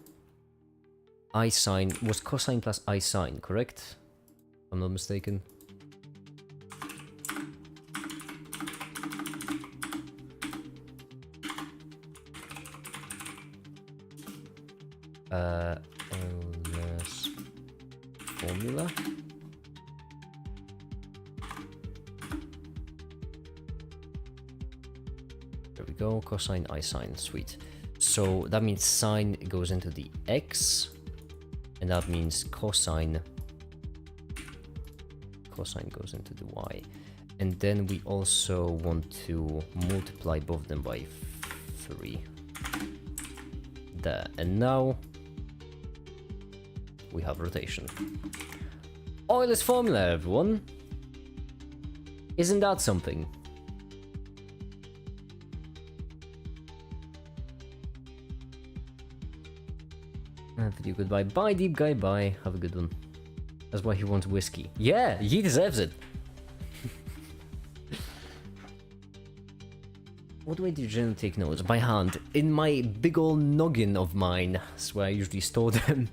I sine was cosine plus I sine, correct? If I'm not mistaken. Euler's formula. There we go, cosine, I sine, sweet. So that means sine goes into the x, and that means cosine goes into the y. And then we also want to multiply both of them by 3. There, and now we have rotation. Euler's formula, everyone! Isn't that something? Video goodbye. Bye, deep guy. Bye. Have a good one. That's why he wants whiskey. Yeah, he deserves it. What way do you generally take notes? By hand. In my big old noggin of mine. That's where I usually store them.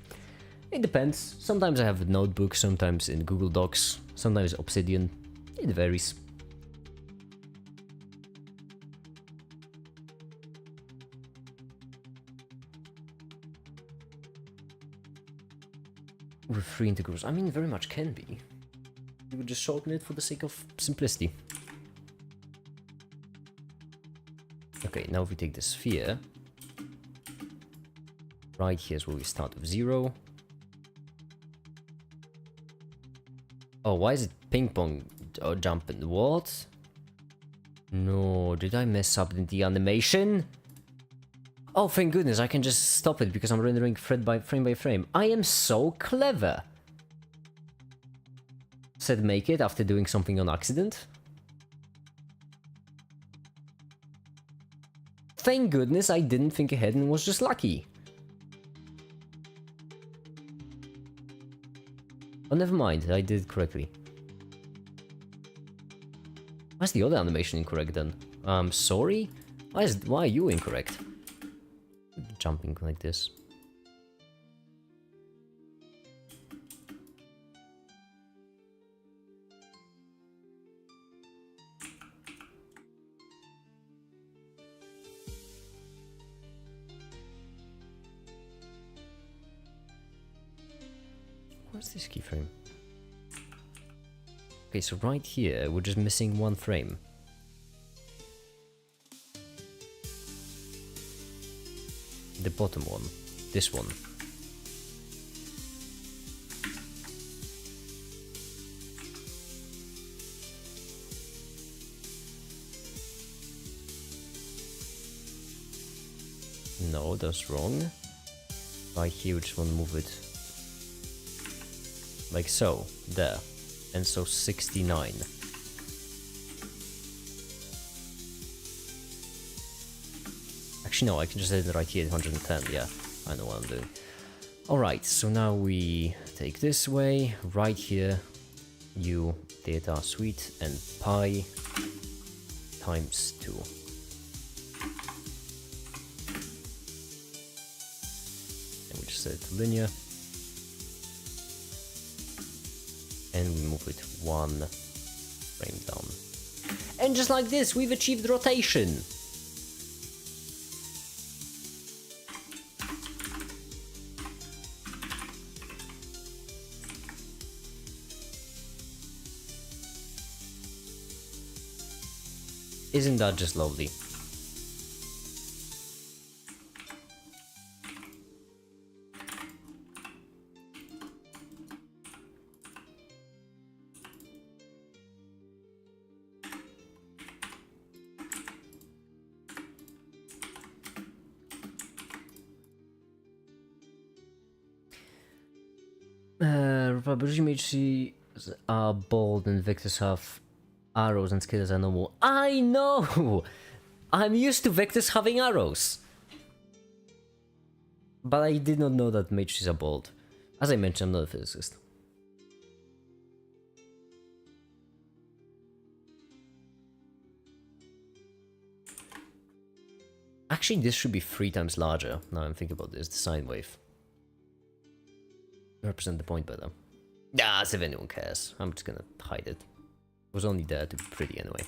It depends. Sometimes I have a notebook, sometimes in Google Docs, sometimes Obsidian. It varies. With 3 integrals. I mean, very much can be. You would just shorten it for the sake of simplicity. Okay, now if we take the sphere, right here is where we start with 0. Oh, why is it ping pong jumping? What? No, did I mess up the animation? Oh, thank goodness, I can just stop it because I'm rendering frame by frame. I am so clever. Said make it after doing something on accident. Thank goodness I didn't think ahead and was just lucky. Oh, never mind, I did it correctly. Why's the other animation incorrect then? Sorry? Why are you incorrect? Jumping like this. What's this keyframe? Okay, so right here, we're just missing one frame. The bottom one. This one. No, that's wrong. Right here, we just want to move it like so, there. And so 69. Actually, no, I can just set it right here at 110. Yeah, I know what I'm doing. Alright, so now we take this way. Right here, u data suite and pi times 2. And we just set it to linear. And we move it one frame down. And just like this, we've achieved rotation. Isn't that just lovely? Probability matrices are bold and vectors have arrows and scalars are normal. I know! I'm used to vectors having arrows. But I did not know that matrices are bold. As I mentioned, I'm not a physicist. Actually, this should be 3 times larger. Now I'm thinking about this, the sine wave. Represent the point better. Yeah, as if anyone cares. I'm just gonna hide it. It was only there to be pretty anyway.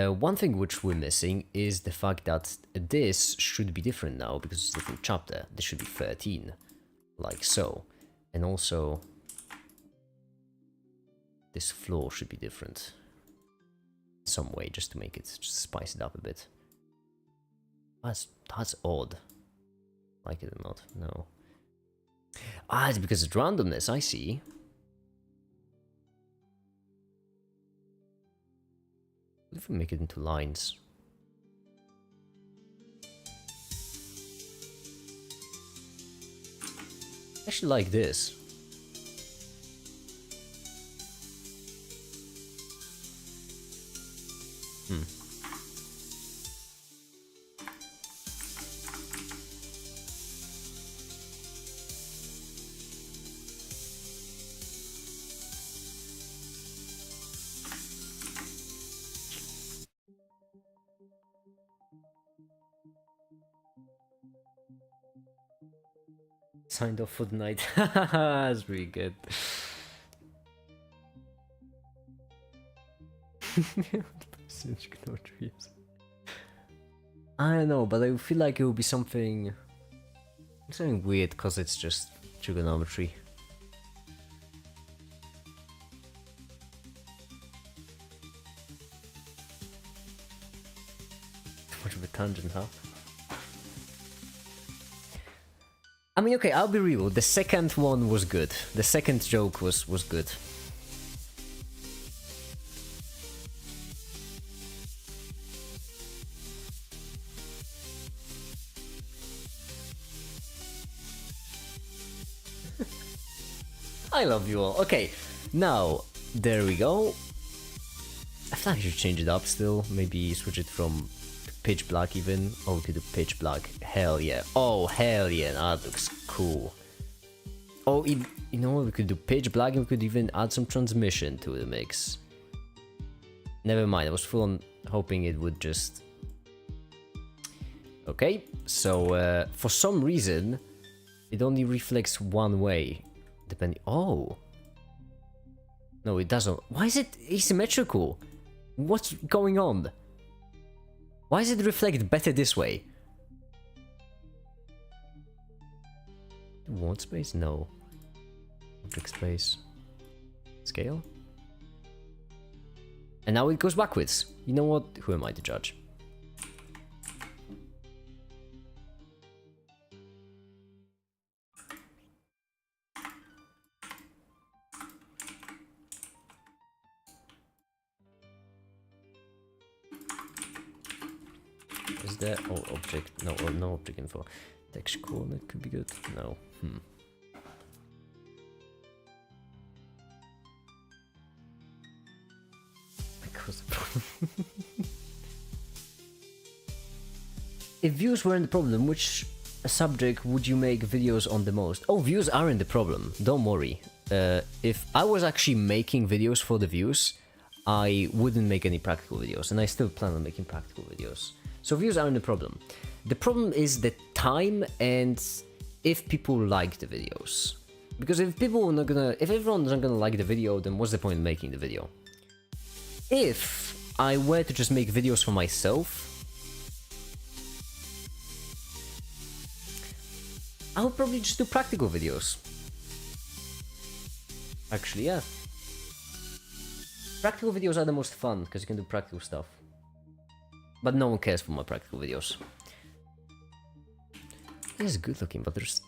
One thing which we're missing is the fact that this should be different now because it's a different chapter. This should be 13, like so. And also, this floor should be different some way, just to make it, just spice it up a bit. That's odd. Like it or not, no. Ah, it's because it's randomness, I see. What if we make it into lines? I actually like this. Signed off for the night. That's really good. I don't know, but I feel like it will be something weird because it's just trigonometry. Too much of a tangent, huh? I mean, okay, I'll be real. The second one was good. The second joke was good. I love you all. Okay, now, there we go. I feel like I should change it up still. Maybe switch it from pitch black even. Oh, we could do pitch black. Hell yeah. Oh, hell yeah. That looks cool. Oh, you know what? We could do pitch black and we could even add some transmission to the mix. Never mind. I was full on hoping it would just... Okay, so for some reason, it only reflects one way. Depending... Oh. No, it doesn't. Why is it asymmetrical? What's going on? Why does it reflect better this way? Want space? No. Object space. Scale? And now it goes backwards. You know what? Who am I to judge? Is there... Oh, object... No, no object info. Texture coordinate could be good. No. If views weren't the problem, which subject would you make videos on the most? Oh, views aren't the problem. Don't worry. If I was actually making videos for the views, I wouldn't make any practical videos, and I still plan on making practical videos. So views aren't the problem. The problem is the time and if people like the videos. Because if everyone's not gonna like the video, then what's the point in making the video? If I were to just make videos for myself, I would probably just do practical videos. Actually, yeah. Practical videos are the most fun, because you can do practical stuff. But no one cares for my practical videos. It is good looking, but there's...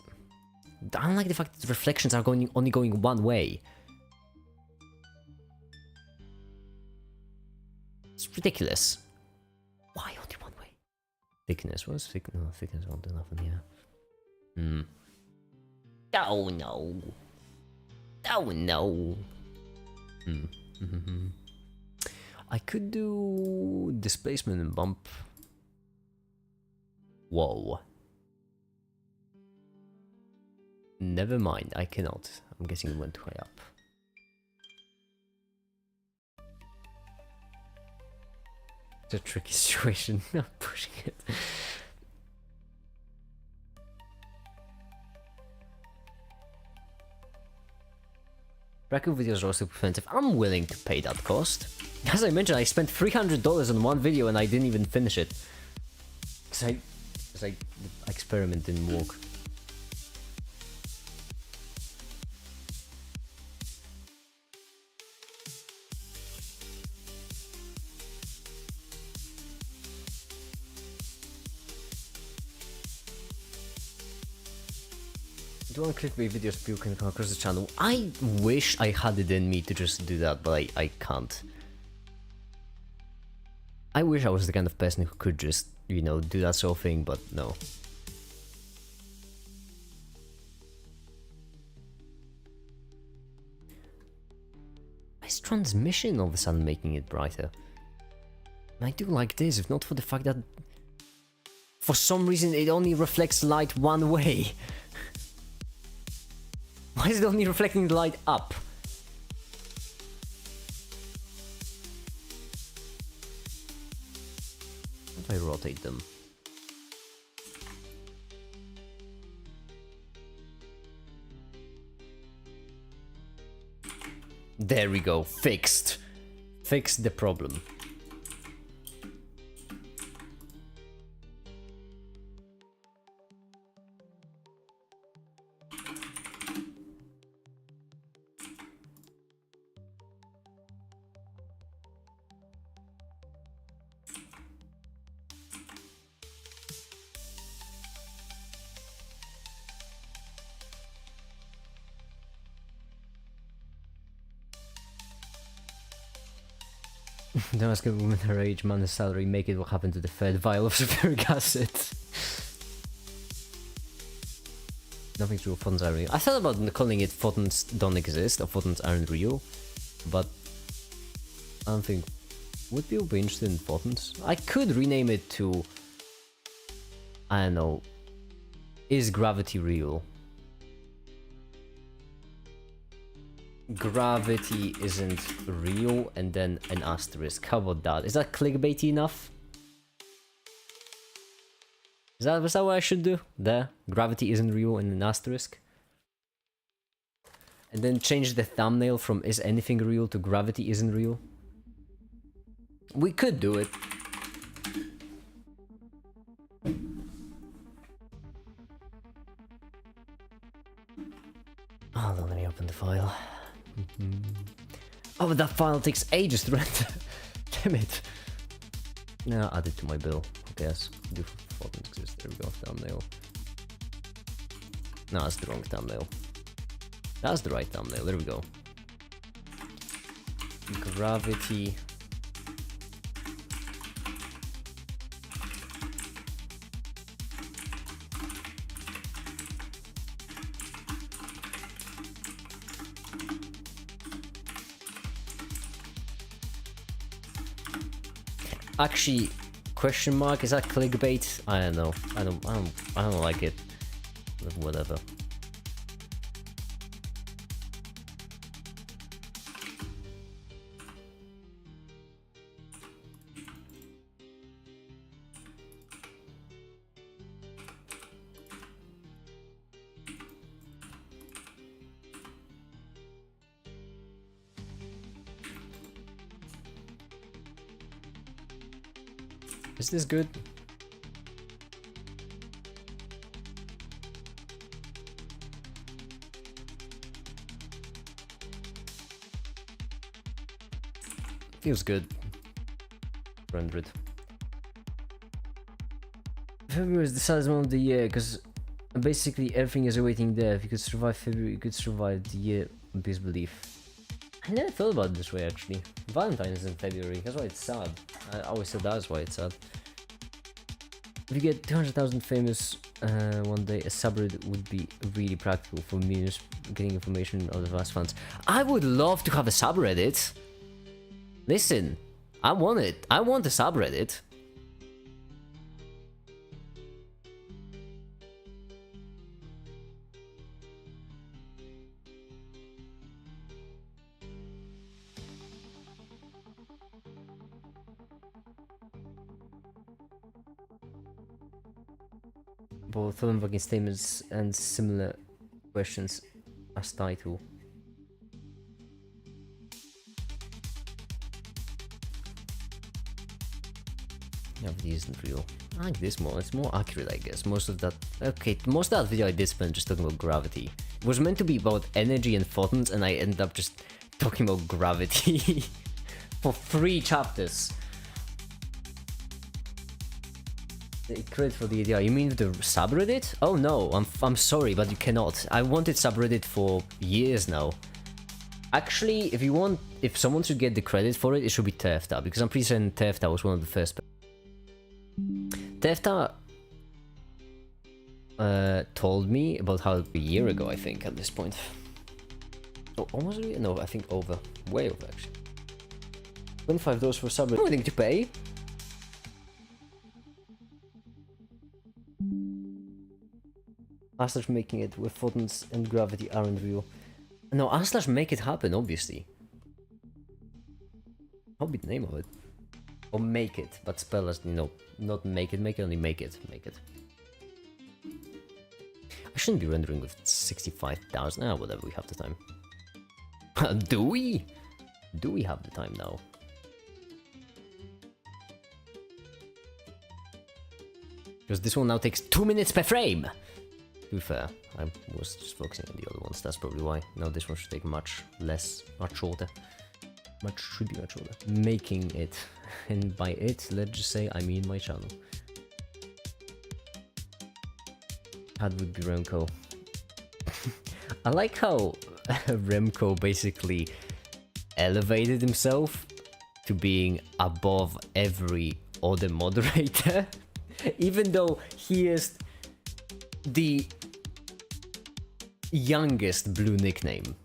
I don't like the fact that the reflections are only going one way. It's ridiculous. Why only one way? Thickness. What's thickness? No, thickness won't do nothing here. Oh no. Oh no. I could do displacement and bump. Whoa. Never mind, I cannot. I'm guessing it went too high up. It's a tricky situation. I'm pushing it. Practical videos are also expensive. I'm willing to pay that cost. As I mentioned, I spent $300 on one video and I didn't even finish it. Because the experiment didn't work. Do you want clickbait videos people can come across the channel? I wish I had it in me to just do that, but I can't. I wish I was the kind of person who could just, you know, do that sort of thing, but no. Why is transmission all of a sudden making it brighter? And I do like this, if not for the fact that for some reason it only reflects light one way. Why is it only reflecting the light up? If I rotate them. There we go, fixed. Fixed the problem. Don't ask a woman her age, man, her salary, make it what happened to the third vial of sulfuric acid. Nothing's real, photons are real. I thought about calling it photons don't exist or photons aren't real, but I don't think... Would people be interested in photons? I could rename it to... I don't know. Is gravity real? Gravity isn't real, and then an asterisk. How about that? Is that clickbaity enough? Is that what I should do? There. Gravity isn't real and an asterisk. And then change the thumbnail from is anything real to gravity isn't real. We could do it. Hold on, let me open the file. Oh, but that file takes ages to render. Damn it. No, add it to my bill. I guess. Do photons exist? There we go. Thumbnail. No, that's the wrong thumbnail. That's the right thumbnail. There we go. Gravity. Actually, question mark, is that clickbait? I don't know. I don't like it. But whatever. Is this good? Feels good. Rendered. February is the saddest month of the year because basically everything is awaiting death. You could survive February, you could survive the year with disbelief. I never thought about it this way actually. Valentine's is in February, that's why it's sad. I always said that's why it's sad. If you get 200,000 famous one day, a subreddit would be really practical for millions getting information of the vast fans. I would love to have a subreddit. Listen, I want it. I want a subreddit. Both fucking statements and similar questions as title. Yeah, but it isn't real. I like this more. It's more accurate, I guess. Most of that. Okay, most of that video I did spend just talking about gravity. It was meant to be about energy and photons, and I ended up just talking about gravity for 3 chapters. Credit for the idea. You mean the subreddit? Oh no, I'm sorry, but you cannot. I wanted subreddit for years now. Actually, if someone should get the credit for it, it should be Tefta, because I'm pretty certain Tefta was one of the first. Tefta told me about how a year ago, I think, at this point. Oh, almost a year? No, I think over. Way over, actually. $25 for subreddit. Nothing to pay. / making it with photons and gravity aren't real. No, / make it happen, obviously. I'll be the name of it. Or make it, but spell as, you know, not make it, only make it. Make it. I shouldn't be rendering with 65,000. Ah, whatever, we have the time. Do we? Do we have the time now? Because this one now takes 2 minutes per frame! To be fair, I was just focusing on the other ones, that's probably why. Now this one should take much shorter. Should be much shorter. Making it. And by it, let's just say I mean my channel. That would be Remco. I like how Remco basically elevated himself to being above every other moderator. Even though he is the youngest blue nickname.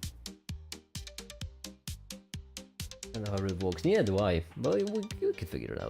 I don't know how it works. Neither do I, but we could figure it out.